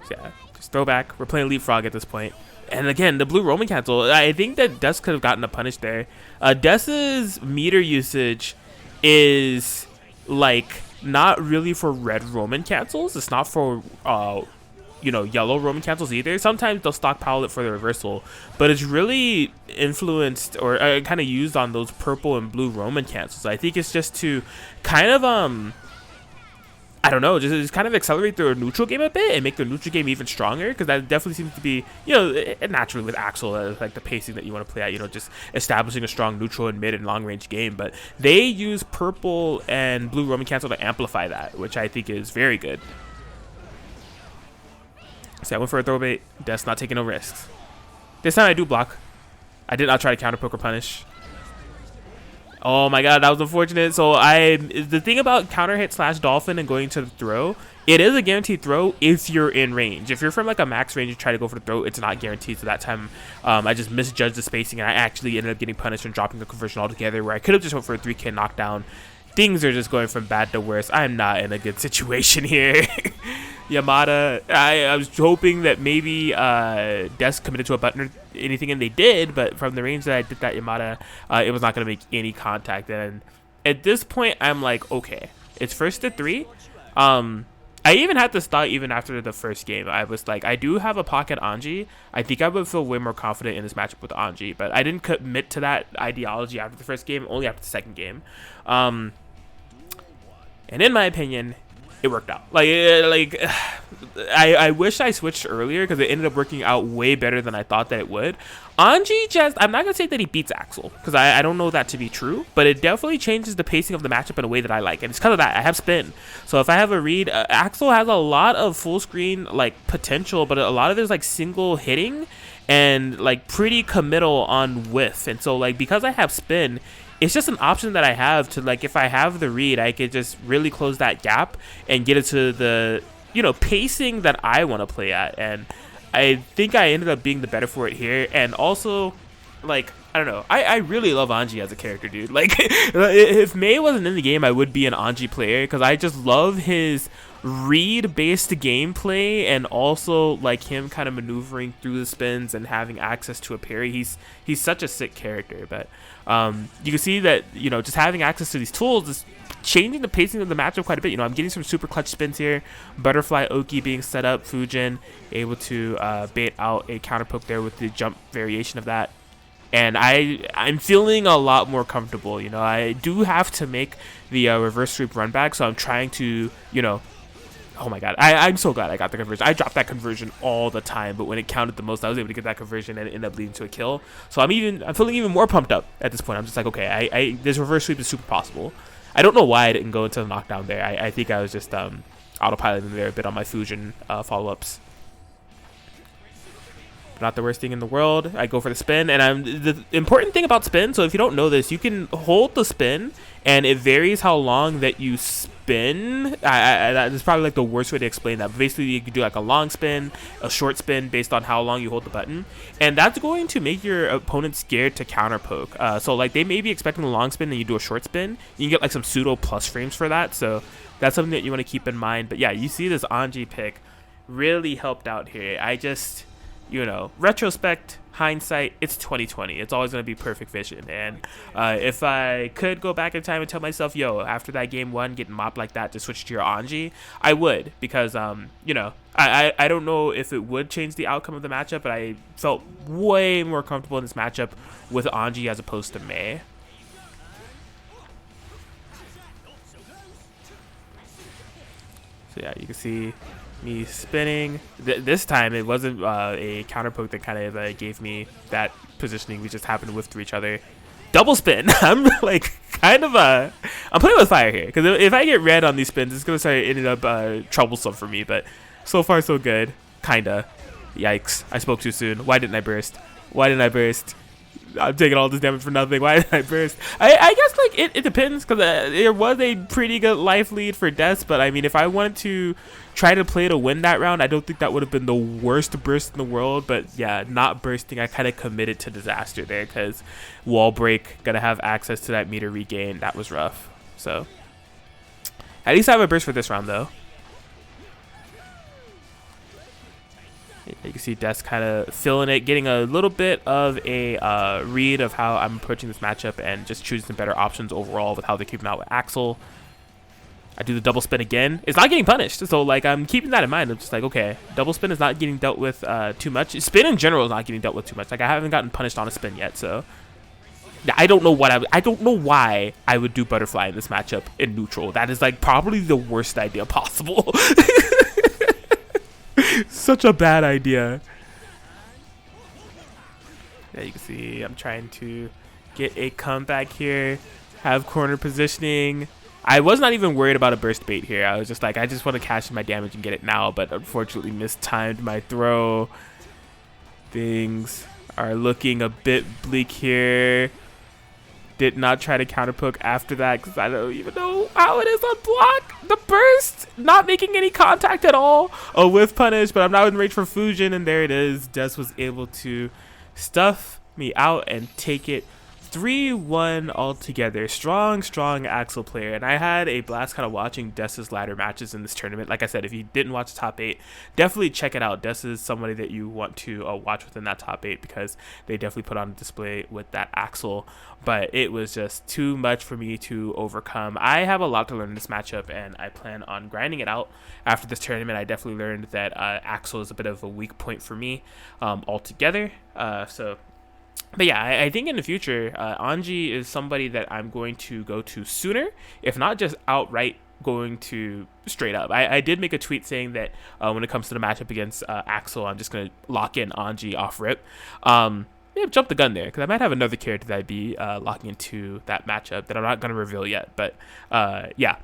Yeah, just throw back. We're playing leapfrog at this point. And again, the blue Roman cancel. I think that Des could have gotten a punish there. Des's meter usage is like not really for red Roman cancels. It's not for you know, yellow Roman cancels either. Sometimes they'll stockpile it for the reversal, but it's really influenced or kind of used on those purple and blue Roman cancels. I think it's just to kind of I don't know, just kind of accelerate their neutral game a bit and make their neutral game even stronger, because that definitely seems to be, you know, naturally with Axel, like the pacing that you want to play at, you know, just establishing a strong neutral and mid and long range game. But they use purple and blue Roman cancel to amplify that, which I think is very good. So I went for a throw bait. Des not taking no risks. This time I do block. I did not try to counter poke or punish. Oh my god, that was unfortunate. So the thing about counter hit slash dolphin and going to the throw, it is a guaranteed throw if you're in range. If you're from like a max range, you try to go for the throw, it's not guaranteed. So that time I just misjudged the spacing, and I actually ended up getting punished and dropping the conversion altogether, where I could have just went for a 3K knockdown. Things are just going from bad to worse. I'm not in a good situation here. Yamada, I was hoping that maybe Des committed to a button or anything, and they did, but from the range that I did that Yamada, it was not going to make any contact. And at this point, I'm like, okay, it's first to 3. I even had this thought even after the first game. I was like, I do have a pocket Anji. I think I would feel way more confident in this matchup with Anji, but I didn't commit to that ideology after the first game, only after the second game. And in my opinion, it worked out. I wish I switched earlier, because it ended up working out way better than I thought that it would. Anji just, I'm not going to say that he beats Axel, because I don't know that to be true, but it definitely changes the pacing of the matchup in a way that I like. And it's because of that. I have spin. So if I have a read, Axel has a lot of full screen like potential, but a lot of it is like single hitting and like pretty committal on whiff. And so like, because I have spin, it's just an option that I have to, like, if I have the read, I could just really close that gap and get it to the, you know, pacing that I want to play at. And I think I ended up being the better for it here. And also, like, I don't know, I really love Anji as a character, dude. Like, if Mei wasn't in the game, I would be an Anji player, because I just love his read-based gameplay, and also like him kind of maneuvering through the spins and having access to a parry. He's such a sick character. But you can see that, you know, just having access to these tools is changing the pacing of the matchup quite a bit. You know, I'm getting some super clutch spins here. Butterfly Oki being set up, Fujin able to bait out a counter poke there with the jump variation of that. And I'm feeling a lot more comfortable. You know, I do have to make the reverse sweep run back, so I'm trying to, you know, oh my god, I'm so glad I got the conversion. I dropped that conversion all the time, but when it counted the most, I was able to get that conversion, and it ended up leading to a kill. So I'm feeling even more pumped up at this point. I'm just like, okay, this reverse sweep is super possible. I don't know why I didn't go into the knockdown there. I think I was just autopiloting there a bit on my Fujin follow-ups. Not the worst thing in the world. I go for the spin, and the important thing about spin, so if you don't know this, you can hold the spin, and it varies how long that you spin. That is probably like the worst way to explain that. But basically, you can do like a long spin, a short spin, based on how long you hold the button, and that's going to make your opponent scared to counter poke. So like, they may be expecting a long spin, and you do a short spin, you can get like some pseudo plus frames for that. So that's something that you want to keep in mind. But yeah, you see this Anji pick really helped out here. you know, retrospect, hindsight, it's 2020. It's always going to be perfect vision. And if I could go back in time and tell myself, yo, after that game 1 getting mopped like that to switch to your Anji, I would, because you know, I don't know if it would change the outcome of the matchup, but I felt way more comfortable in this matchup with Anji as opposed to Mei. So yeah, you can see me spinning. This time it wasn't a counter poke that kind of gave me that positioning. We just happened to whiff through each other. Double spin. I'm like kind of I'm playing with fire here, because if I get red on these spins, it's gonna start ending up troublesome for me. But so far so good. Kinda. Yikes! I spoke too soon. Why didn't I burst? Why didn't I burst? I'm taking all this damage for nothing. Why did I burst? I guess like it depends, because there was a pretty good life lead for Des, but I mean, if I wanted to try to play to win that round, I don't think that would have been the worst burst in the world. But yeah, not bursting, I kind of committed to disaster there, because wall break, gonna have access to that meter regain. That was rough. So at least I have a burst for this round though. You can see Des kind of feeling it, getting a little bit of a read of how I'm approaching this matchup, and just choosing some better options overall with how they're keeping out with Axel. I do the double spin again. It's not getting punished, so like I'm keeping that in mind. I'm just like, okay, double spin is not getting dealt with too much. Spin in general is not getting dealt with too much. Like I haven't gotten punished on a spin yet, so I don't know what I don't know why I would do butterfly in this matchup in neutral. That is like probably the worst idea possible. Such a bad idea. Yeah, you can see I'm trying to get a comeback here, have corner positioning. I was not even worried about a burst bait here. I was just like, I just want to cash in my damage and get it now, but unfortunately mistimed my throw. Things are looking a bit bleak here. Did not try to counter poke after that, because I don't even know how it is on block. The burst, not making any contact at all. A whiff punish, but I'm now in range for fusion, and there it is. Des was able to stuff me out and take it 3-1 altogether. Strong Axel player, and I had a blast kind of watching Des's ladder matches in this tournament. Like I said, if you didn't watch the top 8, definitely check it out. Des is somebody that you want to watch within that top 8, because they definitely put on display with that Axel. But it was just too much for me to overcome. I have a lot to learn in this matchup, and I plan on grinding it out after this tournament. I definitely learned that Axel is a bit of a weak point for me altogether. But yeah, I think in the future, Anji is somebody that I'm going to go to sooner, if not just outright going to straight up. I did make a tweet saying that when it comes to the matchup against Axel, I'm just going to lock in Anji off rip. Yeah, jump the gun there, because I might have another character that I'd be locking into that matchup that I'm not going to reveal yet. But yeah,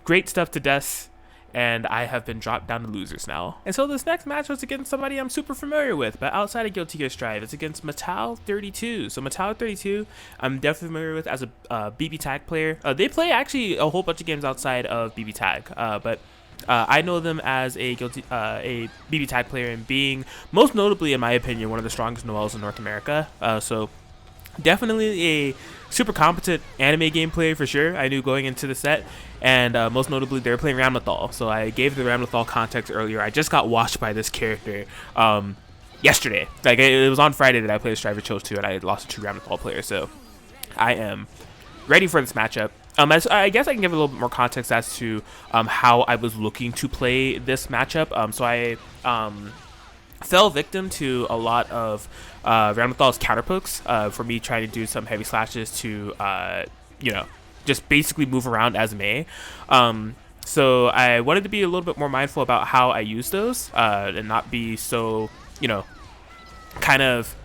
great stuff to Des. And I have been dropped down to losers now. And so this next match was against somebody I'm super familiar with, but outside of Guilty Gear Strive, it's against Metal32. So Metal32, I'm definitely familiar with as a BB Tag player. They play actually a whole bunch of games outside of BB Tag, but I know them as a BB Tag player, and being most notably, in my opinion, one of the strongest Noels in North America. So definitely a super competent anime game player for sure. I knew going into the set. And most notably, they're playing Ramlethal. So I gave the Ramlethal context earlier. I just got washed by this character yesterday. Like, it was on Friday that I played Striver Chose 2, and I lost to 2 Ramlethal players. So I am ready for this matchup. I guess I can give a little bit more context as to how I was looking to play this matchup. So I fell victim to a lot of Ramlethal's counter pokes for me trying to do some heavy slashes to, you know, just basically move around as Mei. So I wanted to be a little bit more mindful about how I use those and not be so, you know, kind of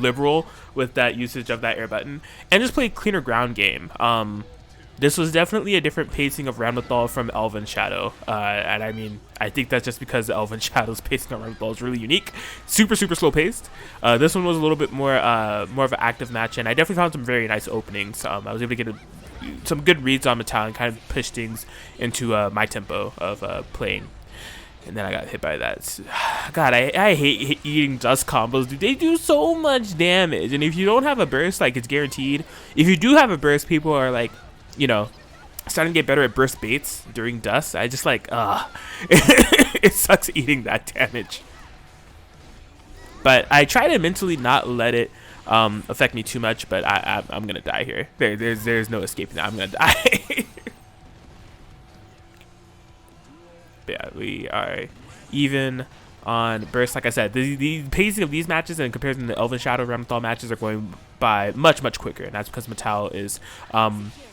liberal with that usage of that air button, and just play a cleaner ground game. This was definitely a different pacing of Ramlethal from ElvenShadow, and I mean, I think that's just because ElvenShadow's pacing on Ramlethal is really unique, super slow paced. This one was a little bit more of an active match, and I definitely found some very nice openings. I was able to get some good reads on Metal and kind of push things into my tempo of playing. And then I got hit by that. God, I hate eating dust combos, dude. They do so much damage, and if you don't have a burst, like, it's guaranteed. If you do have a burst, people are like, you know, starting to get better at burst baits during dust. I just like, it sucks eating that damage. But I try to mentally not let it affect me too much. But I'm gonna die here. There's no escaping that. I'm gonna die. But yeah, we are even on burst. Like I said, the pacing of these matches in comparison to the ElvenShadow Ramlethal matches are going by much quicker, and that's because Mattel is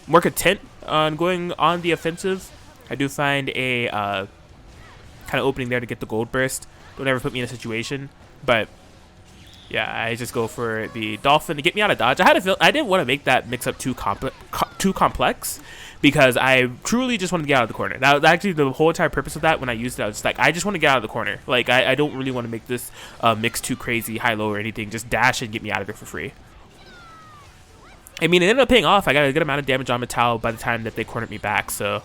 more content on going on the offensive. I do find a kind of opening there to get the gold burst. Don't ever put me in a situation, but yeah, I just go for the dolphin to get me out of dodge. I didn't want to make that mix up too complex, because I truly just wanted to get out of the corner. That was actually the whole entire purpose of that. When I used it, I was just like, I just want to get out of the corner. Like, I don't really want to make this mix too crazy, high-low or anything. Just dash and get me out of there for free. I mean, it ended up paying off. I got a good amount of damage on Mattel by the time that they cornered me back, so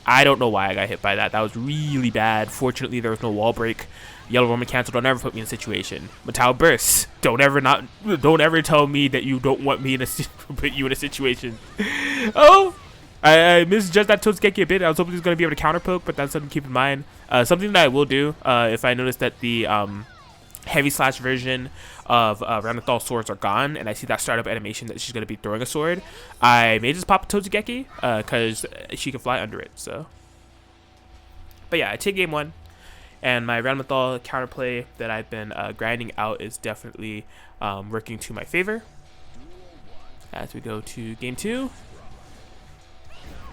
I don't know why I got hit by that. That was really bad. Fortunately, there was no wall break. Yellow Roman cancel. Don't ever put me in a situation. Mattel bursts. Don't ever tell me that you don't want me to put you in a situation. Oh, I misjudged that Totsugeki a bit. I was hoping he was going to be able to counter poke, but that's something to keep in mind. Something that I will do if I notice that the heavy slash version of Ramlethal swords are gone, and I see that startup animation that she's going to be throwing a sword, I may just pop a Totsugeki because she can fly under it. So, but yeah, I take game one, and my Ramlethal counterplay that I've been grinding out is definitely working to my favor. As we go to game two.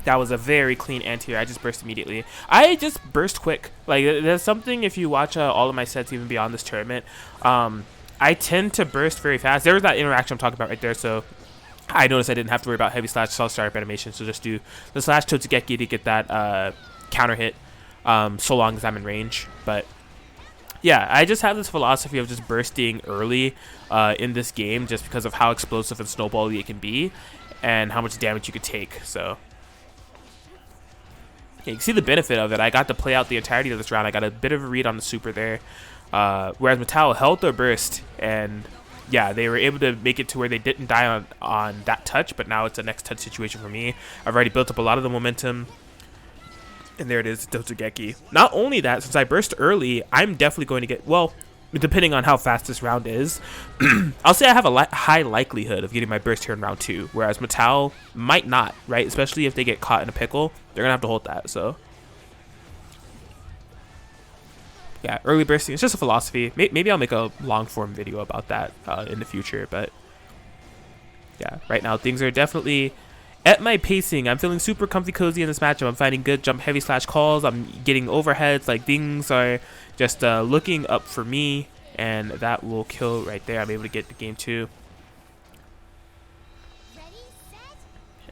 That was a very clean anti-air. I just burst immediately. I just burst quick. Like, there's something, if you watch all of my sets even beyond this tournament, I tend to burst very fast. There was that interaction I'm talking about right there, so I noticed I didn't have to worry about heavy slash startup animation, so just do the slash Totsugeki to get that counter hit so long as I'm in range. But yeah, I just have this philosophy of just bursting early in this game just because of how explosive and snowbally it can be and how much damage you could take, so... Yeah, you can see the benefit of it. I got to play out the entirety of this round. I got a bit of a read on the super there. Whereas Mattel held their burst, and yeah, they were able to make it to where they didn't die on that touch, but now it's a next touch situation for me. I've already built up a lot of the momentum, and there it is, Totsugeki. Not only that, since I burst early, I'm definitely going to get, well, depending on how fast this round is, I'll say I have a high likelihood of getting my burst here in round 2, whereas Mattel might not, right? Especially if they get caught in a pickle, they're gonna have to hold that. So yeah, early bursting, it's just a philosophy. Maybe I'll make a long form video about that in the future, but yeah, right now things are definitely at my pacing. I'm feeling super comfy cozy in this matchup. I'm finding good jump heavy slash calls. I'm getting overheads. Like, things are just looking up for me, and that will kill right there. I'm able to get to game 2.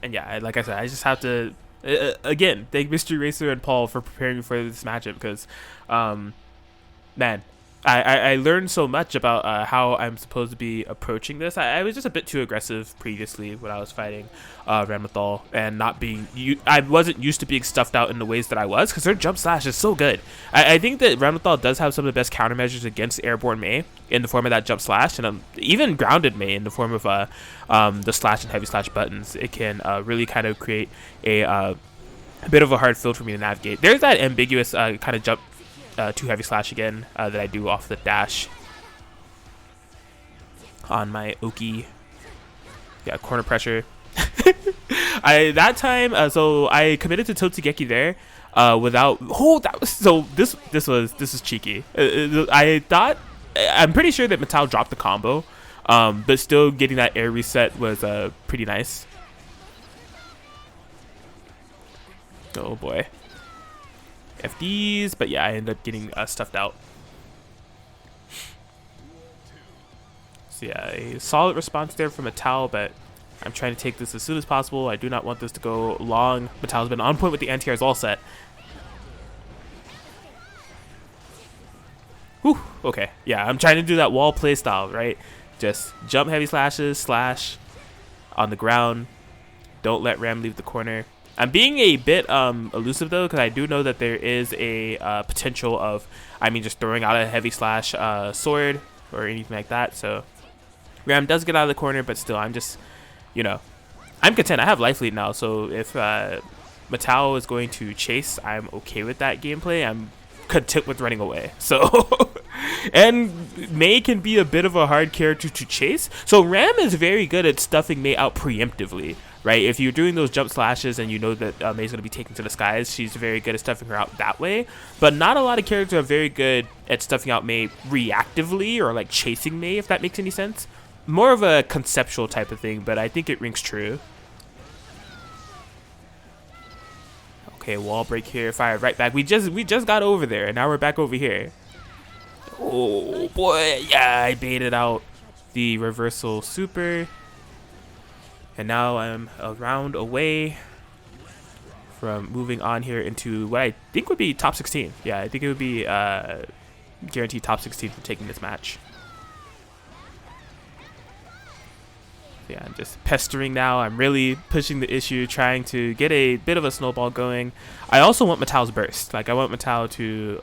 And yeah, like I said, I just have to again thank Mystery Racer and Paul for preparing for this matchup, because man, I learned so much about how I'm supposed to be approaching this. I was just a bit too aggressive previously when I was fighting Ramlethal, and not being... I wasn't used to being stuffed out in the ways that I was, because their jump slash is so good. I think that Ramlethal does have some of the best countermeasures against airborne Mei in the form of that jump slash, and even grounded Mei in the form of the slash and heavy slash buttons. It can really kind of create a bit of a hard field for me to navigate. There's that ambiguous kind of jump to heavy slash again that I do off the dash on my Oki. Yeah, corner pressure. That time so I committed to Totsugeki there without... Oh, that was... So this is cheeky. I'm pretty sure that Mattel dropped the combo, but still getting that air reset was pretty nice. Oh boy. FDs, but yeah, I ended up getting stuffed out. So yeah, a solid response there from Mattel, but I'm trying to take this as soon as possible. I do not want this to go long. Mattel's been on point with the anti-airs all set. Whew, okay. Yeah, I'm trying to do that wall play style, right? Just jump heavy slashes, slash on the ground. Don't let Ram leave the corner. I'm being a bit elusive though, because I do know that there is a potential of, just throwing out a heavy slash sword or anything like that. So Ram does get out of the corner, but still, I'm just, I'm content. I have life lead now, so if Mattel is going to chase, I'm okay with that gameplay. I'm content with running away. So And Mei can be a bit of a hard character to chase. So Ram is very good at stuffing Mei out preemptively, right? If you're doing those jump slashes and you know that Mei's going to be taken to the skies, she's very good at stuffing her out that way. But not a lot of characters are very good at stuffing out Mei reactively or like chasing Mei, if that makes any sense. More of a conceptual type of thing, but I think it rings true. Okay, wall break here, fired right back. We just got over there, and now we're back over here. Oh boy, yeah, I baited out the reversal super. And now I'm a round away from moving on here into what I think would be top 16. Yeah, I think it would be guaranteed top 16 for taking this match. Yeah, I'm just pestering now. I'm really pushing the issue, trying to get a bit of a snowball going. I also want Matao's burst. Like, I want Matao to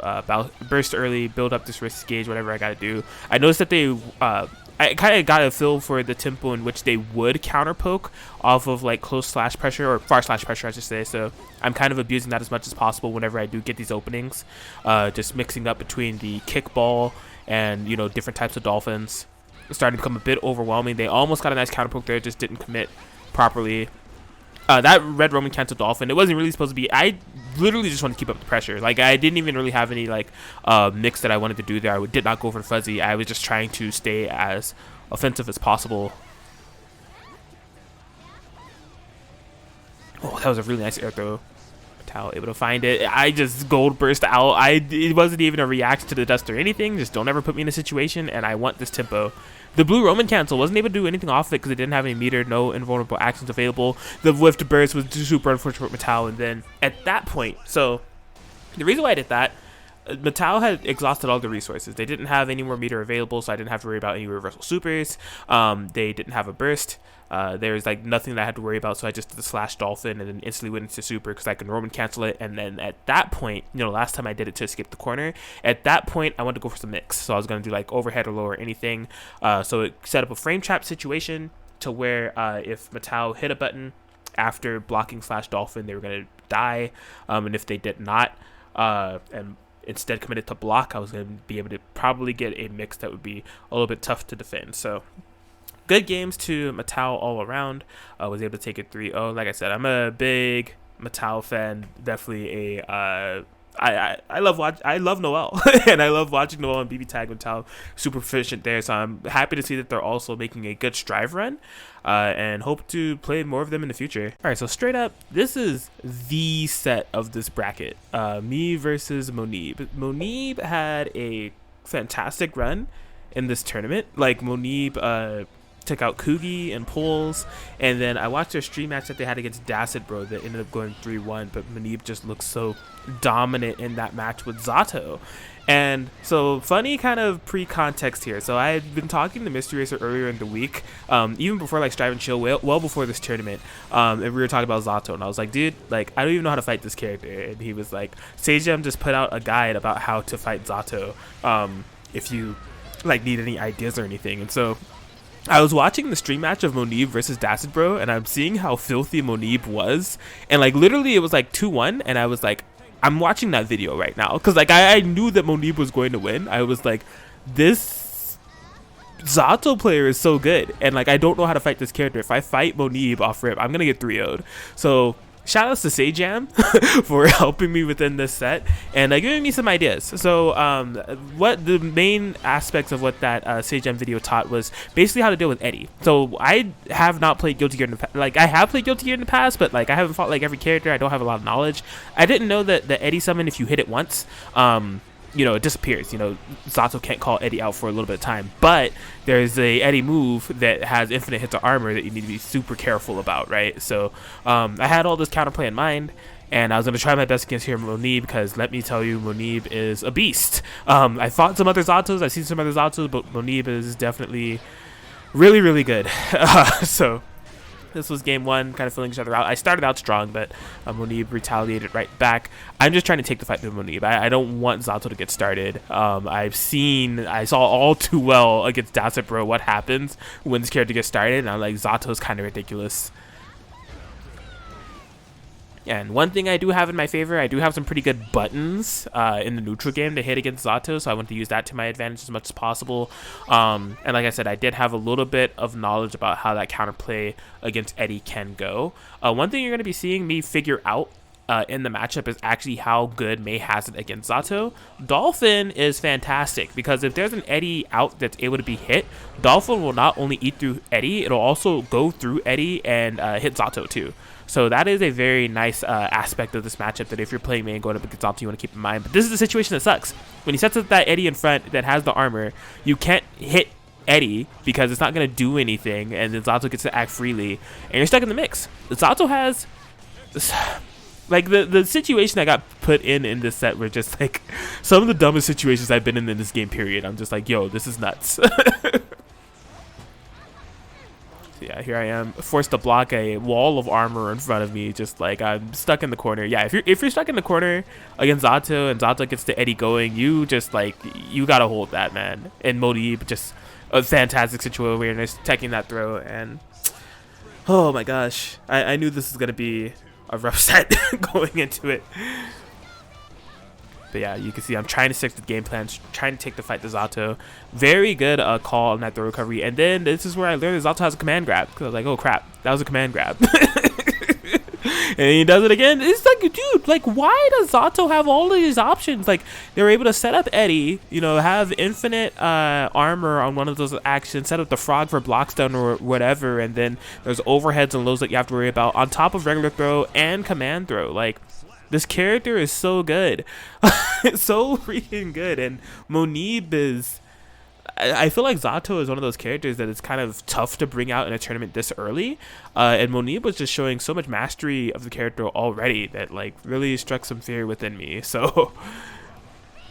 burst early, build up this risk gauge, whatever I got to do. I noticed that they... I kind of got a feel for the tempo in which they would counter poke off of like close slash pressure or far slash pressure, I should say. So I'm kind of abusing that as much as possible whenever I do get these openings. Just mixing up between the kickball and, you know, different types of dolphins. Starting to become a bit overwhelming. They almost got a nice counter poke there, just didn't commit properly. That red Roman cancel dolphin, it wasn't really supposed to be. I literally just wanted to keep up the pressure. Like, I didn't even really have any like mix that I wanted to do there. I did not go for the fuzzy. I was just trying to stay as offensive as possible. Oh, that was a really nice air throw. Matao able to find it. I just gold burst out. It wasn't even a reaction to the dust or anything. Just don't ever put me in a situation, and I want this tempo. The blue Roman cancel wasn't able to do anything off it because it didn't have any meter, no invulnerable actions available. The whiffed burst was super unfortunate for Matao, and then at that point, so the reason why I did that, Matao had exhausted all the resources. They didn't have any more meter available, so I didn't have to worry about any reversal supers. They didn't have a burst. There's like nothing that I had to worry about, so I just did the slash dolphin and then instantly went into super because I can Roman cancel it. And then at that point, you know, last time I did it to escape the corner, at that point I wanted to go for some mix, so I was going to do like overhead or lower anything. So it set up a frame trap situation to where if Matao hit a button after blocking slash dolphin, they were going to die, and if they did not and instead committed to block, I was going to be able to probably get a mix that would be a little bit tough to defend. So good games to Matao all around. I was able to take it 3-0. Like I said, I'm a big Matao fan. Definitely a I love Noel and I love watching Noel and BB tag Matao. Super proficient there. So I'm happy to see that they're also making a good strive run, and hope to play more of them in the future. All right, so straight up, this is the set of this bracket. Me versus Monib. Monib had a fantastic run in this tournament. Like, Monib took out Kugi and Poles, and then I watched their stream match that they had against Dacid Bro that ended up going 3-1, but Monib just looks so dominant in that match with Zato. And so, funny kind of pre-context here. So I had been talking to Mystery Racer earlier in the week, even before like Strive and Chill, well before this tournament, and we were talking about Zato, and I was like, dude, like, I don't even know how to fight this character. And he was like, Sagem just put out a guide about how to fight Zato, if you like need any ideas or anything. And so I was watching the stream match of Monib versus Dacid Bro, and I'm seeing how filthy Monib was, and like literally it was like 2-1, and I was like, I'm watching that video right now because like I knew that Monib was going to win. I was like, this Zato player is so good, and like I don't know how to fight this character. If I fight Monib off rip, I'm gonna get 3-0'd. So shout outs to Sajam for helping me within this set and giving me some ideas. So what the main aspects of what that Sajam video taught was basically how to deal with Eddie. So I have not played Guilty Gear in the past. Like, I have played Guilty Gear in the past, but like I haven't fought like every character. I don't have a lot of knowledge. I didn't know that the Eddie summon, if you hit it once, you know, it disappears. You know, Zato can't call Eddie out for a little bit of time, but there's a Eddie move that has infinite hits of armor that you need to be super careful about, right? So I had all this counterplay in mind, and I was going to try my best against here Monib, because let me tell you, Monib is a beast. I fought some other Zatos, I've seen some other Zatos, but Monib is definitely really, really good. So this was game one, kind of filling each other out. I started out strong, but Monib retaliated right back. I'm just trying to take the fight to Monib. I don't want Zato to get started. I saw all too well against Dacid Bro what happens when this character gets started, and I'm like, Zato's kind of ridiculous. And one thing I do have in my favor, I do have some pretty good buttons in the neutral game to hit against Zato, so I want to use that to my advantage as much as possible. And like I said, I did have a little bit of knowledge about how that counterplay against Eddie can go. One thing you're going to be seeing me figure out in the matchup is actually how good Mei has it against Zato. Dolphin is fantastic because if there's an Eddie out that's able to be hit, Dolphin will not only eat through Eddie, it'll also go through Eddie and hit Zato too. So that is a very nice aspect of this matchup that if you're playing Mei and going up against Zato, you want to keep in mind. But this is the situation that sucks. When he sets up that Eddie in front that has the armor, you can't hit Eddie because it's not going to do anything, and then Zato gets to act freely, and you're stuck in the mix. Zato has... Like, the situation I got put in this set were just, like, some of the dumbest situations I've been in this game, period. I'm just like, yo, this is nuts. So yeah, here I am, forced to block a wall of armor in front of me, just like I'm stuck in the corner. Yeah, if you're stuck in the corner against Zato and Zato gets the Eddie going, you just like you gotta hold that, man. And Monib, just a fantastic situation awareness, taking that throw, and oh my gosh, I knew this was gonna be a rough set going into it. But yeah, you can see I'm trying to stick to the game plan, trying to take the fight to Zato. Very good call on that throw recovery. And then this is where I learned that Zato has a command grab. Because I was like, oh crap, that was a command grab. And he does it again. It's like, dude, like, why does Zato have all of these options? Like, they were able to set up Eddie, you know, have infinite armor on one of those actions, set up the frog for block stun or whatever, and then there's overheads and lows that you have to worry about on top of regular throw and command throw. Like, this character is so good. It's so freaking good. And Monib is... I feel like Zato is one of those characters that is kind of tough to bring out in a tournament this early. And Monib was just showing so much mastery of the character already that, like, really struck some fear within me. So,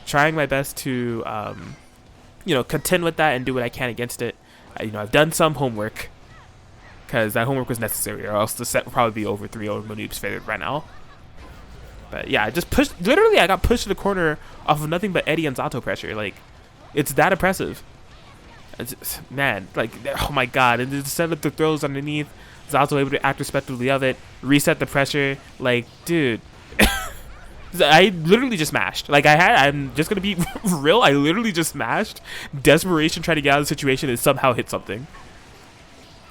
trying my best to, you know, contend with that and do what I can against it. You know, I've done some homework. Because that homework was necessary, or else the set would probably be over 3-0 Monib's favor right now. But yeah, I just pushed, literally I got pushed to the corner off of nothing but Eddie and Zato pressure. Like, it's that impressive. It's, man, like, oh my god. And just set up the throws underneath. Zato able to act respectively of it. Reset the pressure. Like, dude. I literally just mashed. Like, I'm just going to be real. I literally just mashed. Desperation trying to get out of the situation and somehow hit something.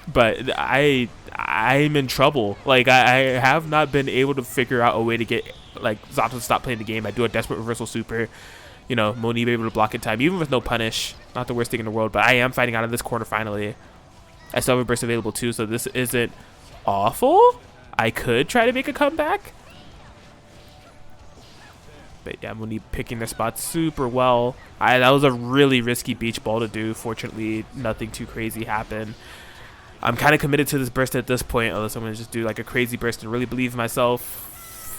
But I'm in trouble. Like, I have not been able to figure out a way to get, like, Zato to stop playing the game. I do a desperate reversal super. You know, Monib able to block in time, even with no punish. Not the worst thing in the world, but I am fighting out of this corner finally. I still have a burst available too, so this isn't awful. I could try to make a comeback. But yeah, Monib picking their spots super well. That was a really risky beach ball to do. Fortunately, nothing too crazy happened. I'm kind of committed to this burst at this point, unless I'm going to just do like a crazy burst and really believe in myself.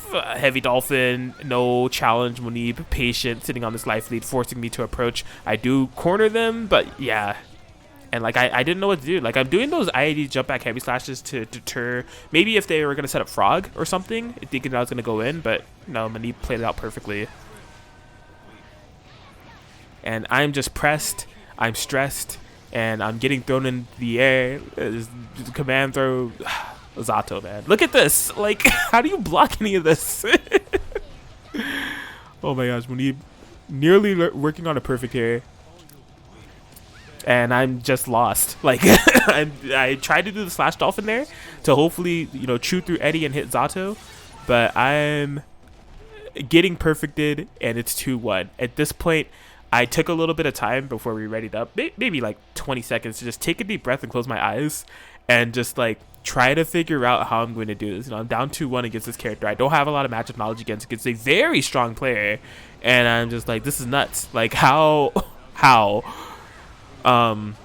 Heavy Dolphin, no challenge, Monib, patient, sitting on this life lead, forcing me to approach. I do corner them, but yeah. And like, I didn't know what to do. Like, I'm doing those IAD jump back heavy slashes to deter, maybe if they were going to set up frog or something, thinking I was going to go in, but no, Monib played it out perfectly. And I'm just pressed, I'm stressed, and I'm getting thrown in the air. Command throw. Zato, man. Look at this. Like, how do you block any of this? Oh my gosh, Monib nearly working on a perfect here. And I'm just lost. Like, I tried to do the slash dolphin there to hopefully, you know, chew through Eddie and hit Zato. But I'm getting perfected, and it's 2-1. At this point, I took a little bit of time before we readied up. Maybe like 20 seconds to just take a deep breath and close my eyes. And just, like, try to figure out how I'm going to do this. You know, I'm down 2-1 against this character. I don't have a lot of matchup knowledge against a very strong player. And I'm just like, this is nuts. Like, how? I'm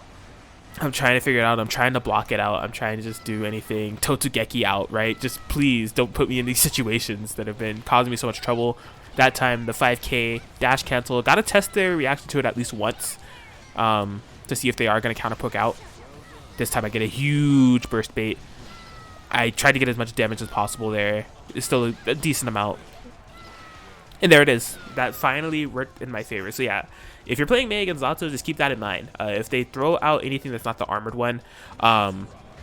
trying to figure it out. I'm trying to block it out. I'm trying to just do anything. Totugeki out, right? Just please don't put me in these situations that have been causing me so much trouble. That time, the 5K dash cancel. Got to test their reaction to it at least once to see if they are going to counter poke out. This time I get a huge burst bait. I tried to get as much damage as possible there. It's still a decent amount. And there it is. That finally worked in my favor. So yeah, if you're playing Mei against Zato, just keep that in mind. If they throw out anything that's not the armored one,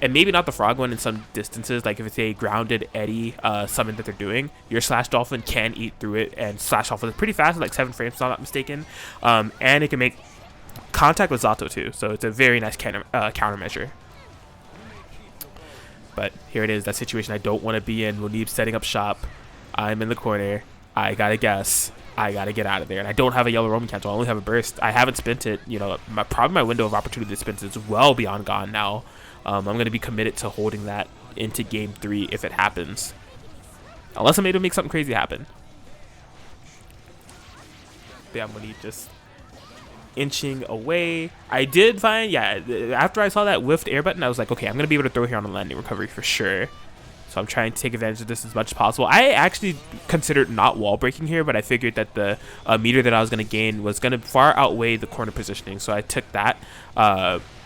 and maybe not the frog one in some distances, like if it's a grounded Eddie summon that they're doing, your Slash Dolphin can eat through it, and Slash Dolphin is pretty fast, like 7 frames if I'm not mistaken, and it can make contact with Zato too, so it's a very nice countermeasure. But here it is, that situation I don't want to be in. Monib setting up shop. I'm in the corner. I gotta guess. I gotta get out of there. And I don't have a yellow Roman cancel. I only have a burst. I haven't spent it. You know, probably my window of opportunity to spend it is well beyond gone now. I'm going to be committed to holding that into game 3 if it happens. Unless I'm able to make something crazy happen. But yeah, Monib just inching away. I did find, yeah, after I saw that whiffed air button, I was like, okay, I'm going to be able to throw here on the landing recovery for sure. So I'm trying to take advantage of this as much as possible. I actually considered not wall breaking here, but I figured that the meter that I was going to gain was going to far outweigh the corner positioning. So I took that.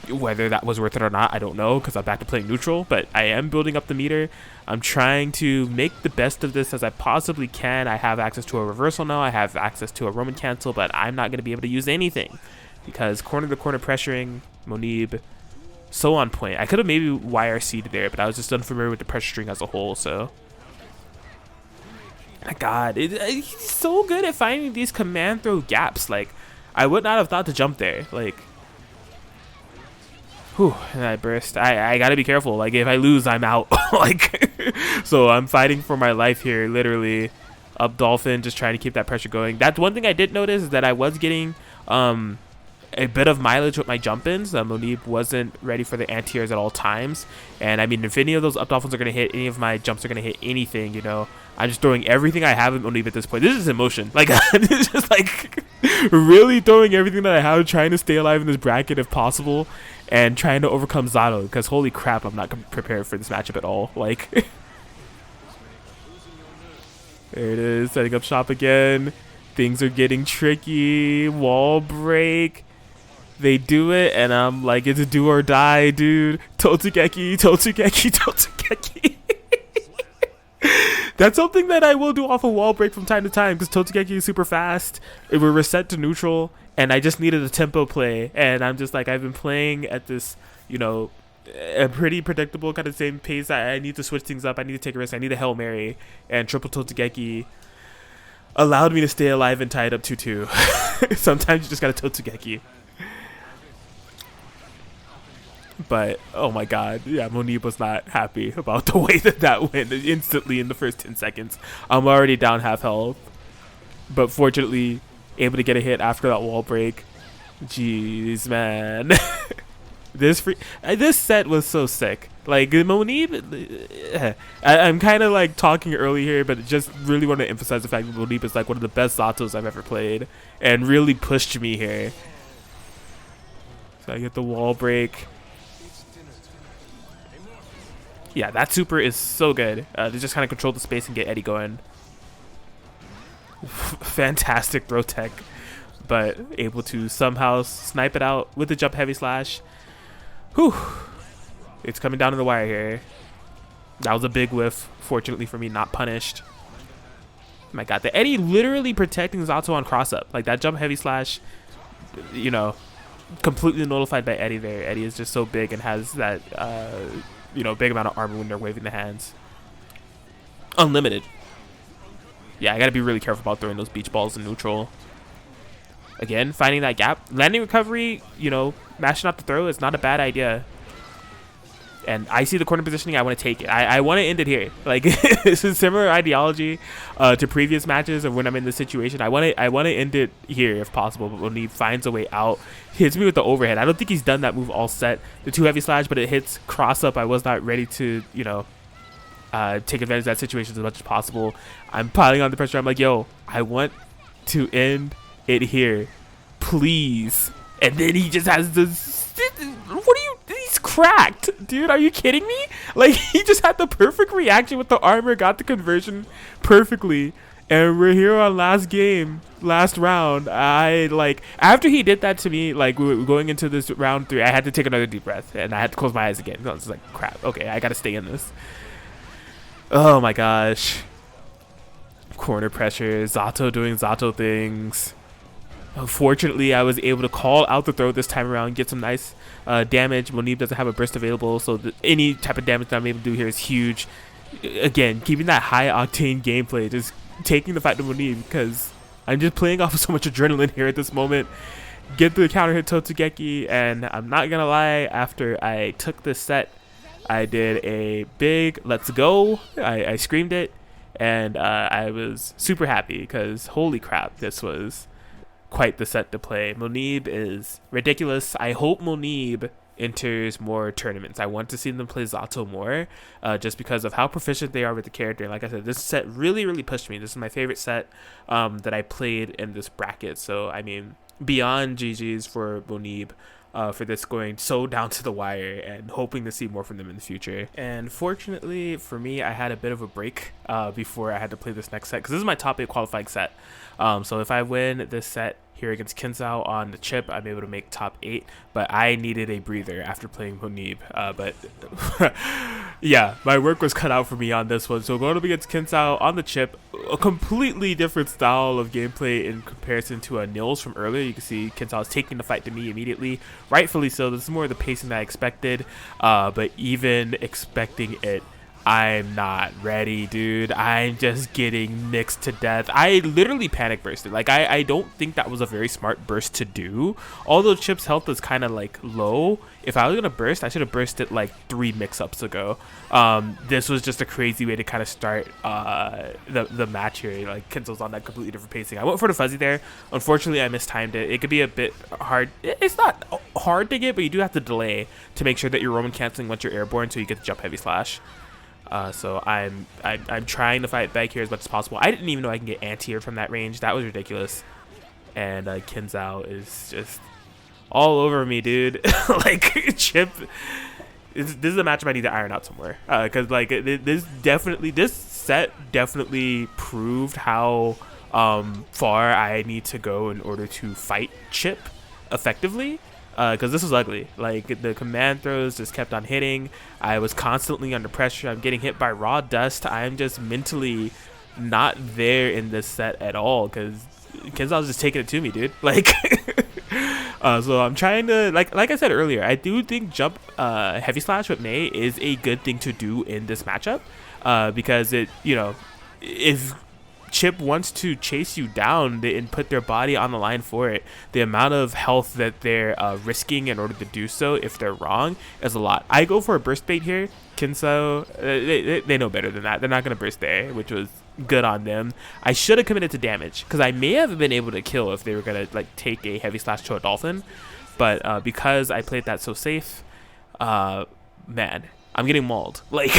Whether that was worth it or not, I don't know, because I'm back to playing neutral, but I am building up the meter. I'm trying to make the best of this as I possibly can. I have access to a reversal now. I have access to a Roman cancel, but I'm not going to be able to use anything because corner-to-corner pressuring, Monib, so on point. I could have maybe YRC'd there, but I was just unfamiliar with the pressure string as a whole, so. My God, he's so good at finding these command throw gaps. Like, I would not have thought to jump there. Like, whew, and I burst. I gotta be careful. Like, if I lose, I'm out. Like, so I'm fighting for my life here, literally. Up Dolphin, just trying to keep that pressure going. That's one thing I did notice, is that I was getting a bit of mileage with my jump-ins. Monib wasn't ready for the anti-airs at all times. And I mean, if any of those up Dolphins are going to hit, any of my jumps are going to hit anything, you know, I'm just throwing everything I have at Monib at this point. This is emotion. Like, it's just like really throwing everything that I have, trying to stay alive in this bracket if possible, and trying to overcome Zato, because holy crap, I'm not prepared for this matchup at all. Like, there it is, setting up shop again. Things are getting tricky. Wall break. They do it, and I'm like, it's a do or die, dude. Totsugeki, Totsugeki, Totsugeki. That's something that I will do off a wall break from time to time, because Totsugeki is super fast. We're reset to neutral, and I just needed a tempo play. And I'm just like, I've been playing at this, you know, a pretty predictable kind of same pace. I need to switch things up. I need to take a risk. I need a Hail Mary. And triple Totsugeki allowed me to stay alive and tie it up 2-2. Sometimes you just got to Totsugeki. But, oh my God, yeah, Monib was not happy about the way that went instantly in the first 10 seconds. I'm already down half health, but fortunately able to get a hit after that wall break. Jeez, man. This set was so sick. Like, Monib, I'm kind of like talking early here, but just really want to emphasize the fact that Monib is like one of the best Zatos I've ever played and really pushed me here. So I get the wall break. Yeah, that super is so good. To just kind of control the space and get Eddie going. Fantastic throw tech, but able to somehow snipe it out with the jump heavy slash. Whew. It's coming down to the wire here. That was a big whiff. Fortunately for me, not punished. My God, the Eddie literally protecting Zato on cross up. Like that jump heavy slash, you know, completely nullified by Eddie there. Eddie is just so big and has that you know, big amount of armor when they're waving the hands. Unlimited. Yeah, I gotta be really careful about throwing those beach balls in neutral. Again, finding that gap. Landing recovery, you know, mashing out the throw is not a bad idea. And I see the corner positioning, I want to take it. I want to end it here. Like, this is similar ideology to previous matches of when I'm in this situation. I want to end it here if possible, but when he finds a way out, hits me with the overhead. I don't think he's done that move all set. The 2 heavy slash, but it hits cross up. I was not ready to, you know, take advantage of that situation as much as possible. I'm piling on the pressure. I'm like, yo, I want to end it here, please. And then he just has this. What are you? He's cracked, dude. Are you kidding me? Like, he just had the perfect reaction with the armor, got the conversion perfectly, and we're here on last round. I like, after he did that to me, like we were going into this round 3, I had to take another deep breath and I had to close my eyes again. I was like, crap. Okay, I gotta stay in this. Oh my gosh. Corner pressure. Zato doing Zato things. Fortunately, I was able to call out the throw this time around, get some nice damage. Monib doesn't have a burst available, so any type of damage that I'm able to do here is huge. Again, keeping that high octane gameplay, just taking the fight to Monib because I'm just playing off of so much adrenaline here at this moment. Get the counter hit Totsugeki, and I'm not gonna lie, after I took this set, I did a big let's go. I screamed it, and I was super happy because holy crap, this was quite the set to play. Monib is ridiculous. I hope Monib enters more tournaments. I want to see them play Zato more, just because of how proficient they are with the character. And like I said, this set really pushed me. This is my favorite set that I played in this bracket. So I mean, beyond GG's for Monib for this going so down to the wire, and hoping to see more from them in the future. And fortunately for me, I had a bit of a break before I had to play this next set, because this is my top 8 qualifying set. So if I win this set here against Kensou on the Chipp, I'm able to make top 8, but I needed a breather after playing Monib. But yeah, my work was cut out for me on this one. So going up against Kensou on the Chipp, a completely different style of gameplay in comparison to a Nils from earlier. You can see Kensou is taking the fight to me immediately, rightfully so. This is more of the pacing that I expected, but even expecting it, I'm not ready, dude. I'm just getting mixed to death. I literally panic bursted. Like, I don't think that was a very smart burst to do. Although Chipp's health is kind of like low, if I was gonna burst, I should have bursted like 3 mix-ups ago. This was just a crazy way to kind of start the match here. Like, Kensou's on that completely different pacing. I went for the fuzzy there. Unfortunately, I mistimed it. It could be a bit hard. It's not hard to get, but you do have to delay to make sure that you're Roman canceling once you're airborne, so you get the jump heavy slash. So I'm trying to fight back here as much as possible. I didn't even know I can get anti-air from that range. That was ridiculous. And Kensou is just all over me, dude. Like, Chipp, this is a matchup I need to iron out somewhere. Because like this set definitely proved how far I need to go in order to fight Chipp effectively. Because this was ugly. Like, the command throws just kept on hitting. I was constantly under pressure. I'm getting hit by raw dust. I'm just mentally not there in this set at all, because Kensou was just taking it to me, dude. Like, so I'm trying to, like I said earlier, I do think jump heavy slash with Mei is a good thing to do in this matchup, because it, you know, if Chipp wants to chase you down and put their body on the line for it, the amount of health that they're risking in order to do so, if they're wrong, is a lot. I go for a burst bait here. Kensou, they know better than that. They're not going to burst there, which was good on them. I should have committed to damage, because I may have been able to kill if they were going to like take a heavy slash to a dolphin, but because I played that so safe, man, I'm getting mauled. Like,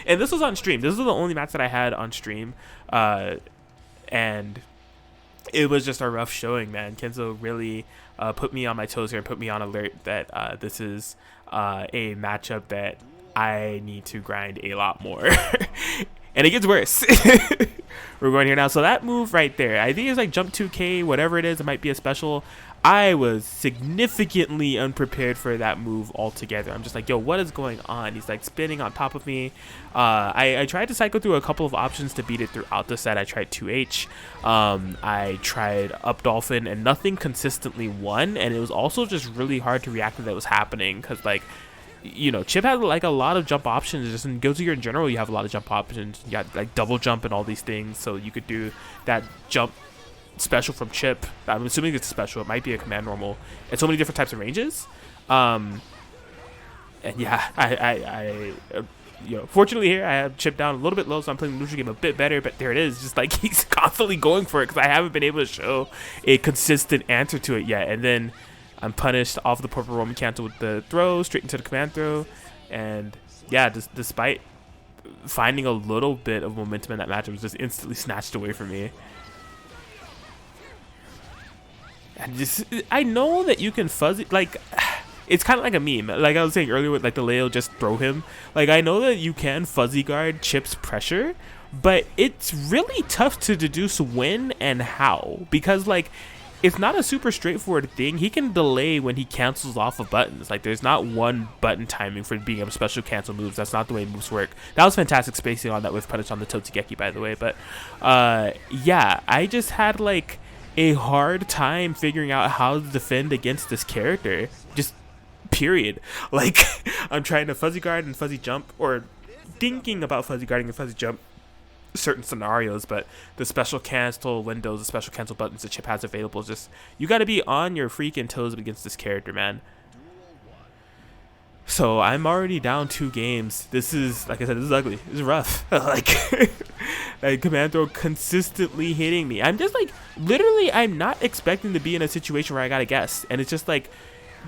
and this was on stream. This was the only match that I had on stream. And it was just a rough showing, man. Kensou really put me on my toes here and put me on alert that this is a matchup that I need to grind a lot more. And it gets worse. We're going here now. So that move right there, I think it's like jump 2K, whatever it is. It might be a special. I was significantly unprepared for that move altogether. I'm just like, yo, what is going on? He's like spinning on top of me. I tried to cycle through a couple of options to beat it throughout the set. I tried 2H. I tried up dolphin, and nothing consistently won. And it was also just really hard to react to that was happening, because like, you know, Chipp has like a lot of jump options. Just in Guilty Gear in general, you have a lot of jump options. You got like double jump and all these things, so you could do that jump special from Chipp. I'm assuming it's a special. It might be a command normal, and so many different types of ranges. And yeah, I you know, fortunately here I have Chipp down a little bit low, so I'm playing the neutral game a bit better. But there it is, just like he's constantly going for it, because I haven't been able to show a consistent answer to it yet. And then I'm punished off the purple Roman cancel with the throw straight into the command throw. And yeah, despite finding a little bit of momentum in that match, it was just instantly snatched away from me. I know that you can fuzzy, like, it's kind of like a meme. Like I was saying earlier with like the Leo just throw him. Like, I know that you can fuzzy guard Chipp's pressure, but it's really tough to deduce when and how, because like, it's not a super straightforward thing. He can delay when he cancels off of buttons. Like, there's not one button timing for being able to special cancel moves. That's not the way moves work. That was fantastic spacing on that with punish on the Totsugeki, by the way. But yeah, I just had like a hard time figuring out how to defend against this character. Just period. Like, I'm trying to fuzzy guard and fuzzy jump, or thinking about fuzzy guarding and fuzzy jump certain scenarios, but the special cancel windows, the special cancel buttons that Chipp has available, just, you got to be on your freaking toes against this character, man. So I'm already down 2 games. This is, like I said, this is ugly. This is rough. Like, command throw consistently hitting me. I'm just like, literally, I'm not expecting to be in a situation where I gotta guess, and it's just like,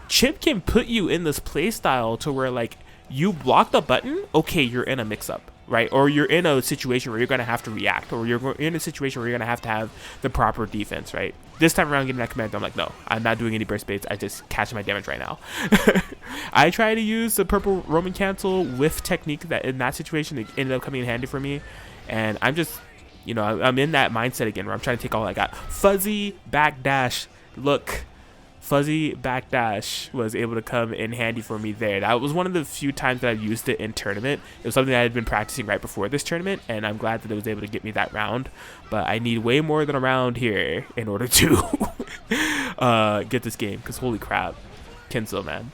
Chipp can put you in this play style to where, like, you block the button, okay, you're in a mix-up, right? Or you're in a situation where you're going to have to react, or you're in a situation where you're going to have the proper defense, right? This time around, getting that command, I'm like, no, I'm not doing any burst baits. I just catch my damage right now. I try to use the purple Roman cancel with technique that in that situation, it ended up coming in handy for me. And I'm just, you know, I'm in that mindset again where I'm trying to take all I got. Fuzzy backdash. Look. Fuzzy backdash was able to come in handy for me there. That was one of the few times that I've used it in tournament. It was something that I had been practicing right before this tournament, and I'm glad that it was able to get me that round. But I need way more than a round here in order to get this game, because holy crap. Kensou, man.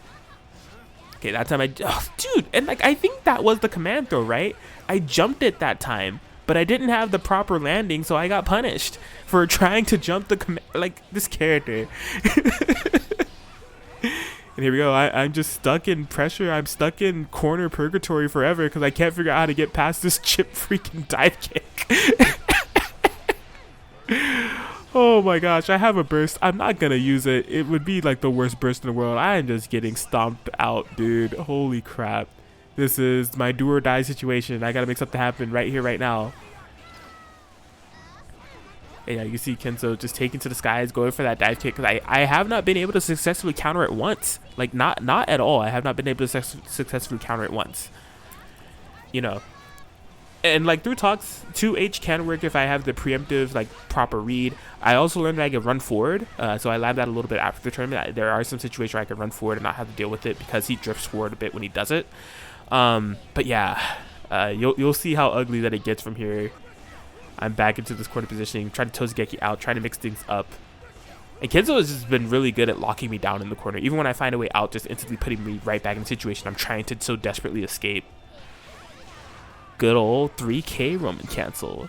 Okay, that time dude, and like, I think that was the command throw, right? I jumped it that time, but I didn't have the proper landing, so I got punished for trying to jump the command, like, this character. And here we go. I'm just stuck in pressure. I'm stuck in corner purgatory forever because I can't figure out how to get past this Chipp freaking dive kick. Oh my gosh, I have a burst. I'm not gonna use it. It would be like the worst burst in the world. I am just getting stomped out, dude. Holy crap. This is my do or die situation. I gotta make something happen right here, right now. And yeah, you can see Kensou just taking to the skies, going for that dive kick. Because I have not been able to successfully counter it once. Like, not at all. I have not been able to successfully counter it once. You know. And like, through talks, 2H can work if I have the preemptive, like, proper read. I also learned that I can run forward. So I learned that a little bit after the tournament. There are some situations where I can run forward and not have to deal with it because he drifts forward a bit when he does it. But yeah, you'll see how ugly that it gets from here. I'm back into this corner positioning, trying to Tozugeki out, trying to mix things up. And Kensou has just been really good at locking me down in the corner. Even when I find a way out, just instantly putting me right back in the situation I'm trying to so desperately escape. Good old 3K Roman cancel.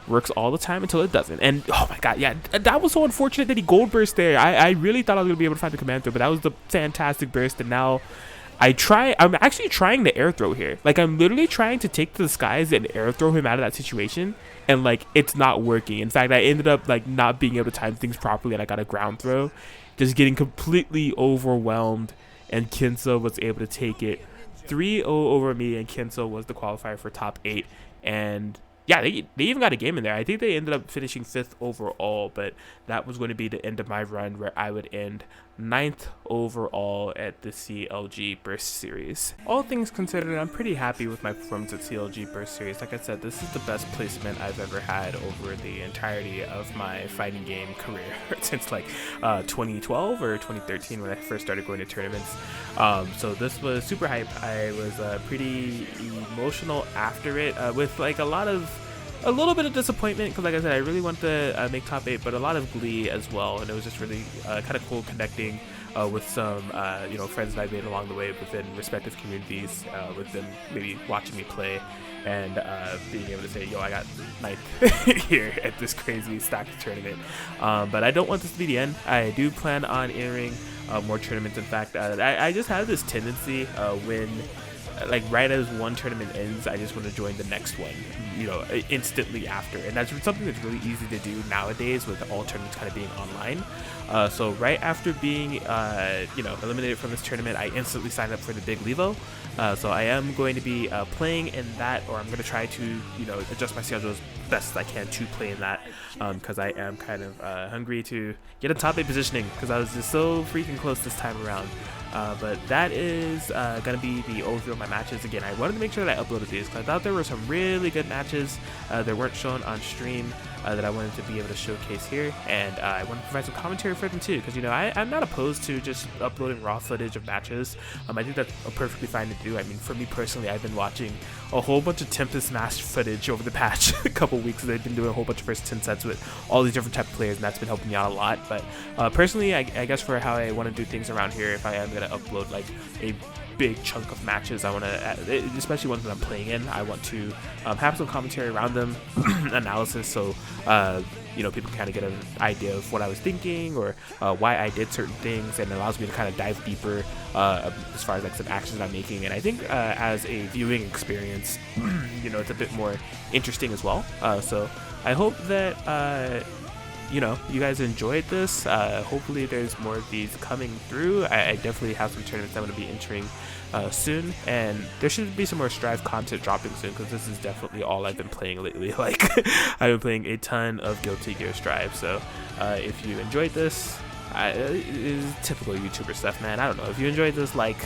Works all the time until it doesn't. And oh my god, yeah, that was so unfortunate that he gold burst there. I really thought I was going to be able to find the command throw, but that was the fantastic burst. And now I'm actually trying to air throw here. Like, I'm literally trying to take to the skies and air throw him out of that situation, and like, it's not working. In fact, I ended up like not being able to time things properly, and I got a ground throw, just getting completely overwhelmed, and Kensou was able to take it 3-0 over me, and Kensou was the qualifier for top 8. And yeah, they even got a game in there. I think they ended up finishing 5th overall, but that was going to be the end of my run, where I would end 9th overall at the CLG Burst Series. All things considered, I'm pretty happy with my performance at CLG Burst Series. Like I said, this is the best placement I've ever had over the entirety of my fighting game career since like 2012 or 2013 when I first started going to tournaments. So this was super hype. I was pretty emotional after it, with like a little bit of disappointment, because like I said, I really want to make top 8, but a lot of glee as well. And it was just really kind of cool connecting with some you know, friends that I made along the way within respective communities, with them maybe watching me play and being able to say, yo, I got 9th here at this crazy stacked tournament. But I don't want this to be the end. I do plan on entering more tournaments. In fact, I just have this tendency when, like, right as one tournament ends, I just want to join the next one, you know, instantly after. And that's something that's really easy to do nowadays with all tournaments kind of being online. So right after being, you know, eliminated from this tournament, I instantly signed up for the big Levo. So I am going to be playing in that, or I'm going to try to, you know, adjust my schedule as best as I can to play in that, because I am kind of hungry to get a top 8 positioning, because I was just so freaking close this time around. But that is going to be the overview of my matches. Again, I wanted to make sure that I uploaded these because I thought there were some really good matches that weren't shown on stream. that I wanted to be able to showcase here, and I want to provide some commentary for them too, because I'm not opposed to just uploading raw footage of matches. I think that's a perfectly fine to do. I mean, for me personally, I've been watching a whole bunch of Tempest match footage over the past couple weeks. They've been doing a whole bunch of first 10 sets with all these different type of players, and that's been helping me out a lot. But personally, I guess for how I want to do things around here, if I am going to upload like a big chunk of matches, I want to, especially ones that I'm playing in, I want to have some commentary around them, analysis, so people can kind of get an idea of what I was thinking, or why I did certain things, and it allows me to kind of dive deeper as far as like some actions I'm making. And I think as a viewing experience, it's a bit more interesting as well. So I hope that you guys enjoyed this. Hopefully there's more of these coming through. I definitely have some tournaments I'm going to be entering soon, and there should be some more Strive content dropping soon, because this is definitely all I've been playing lately. Like, I've been playing a ton of Guilty Gear Strive, so if you enjoyed this, it's typical YouTuber stuff, man. I don't know, if you enjoyed this, like,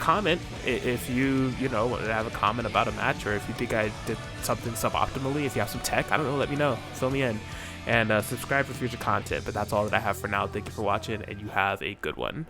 comment if you want to have a comment about a match, or if you think I did something suboptimally. If you have some tech, I don't know, let me know, fill me in, and subscribe for future content. But that's all that I have for now. Thank you for watching, and you have a good one.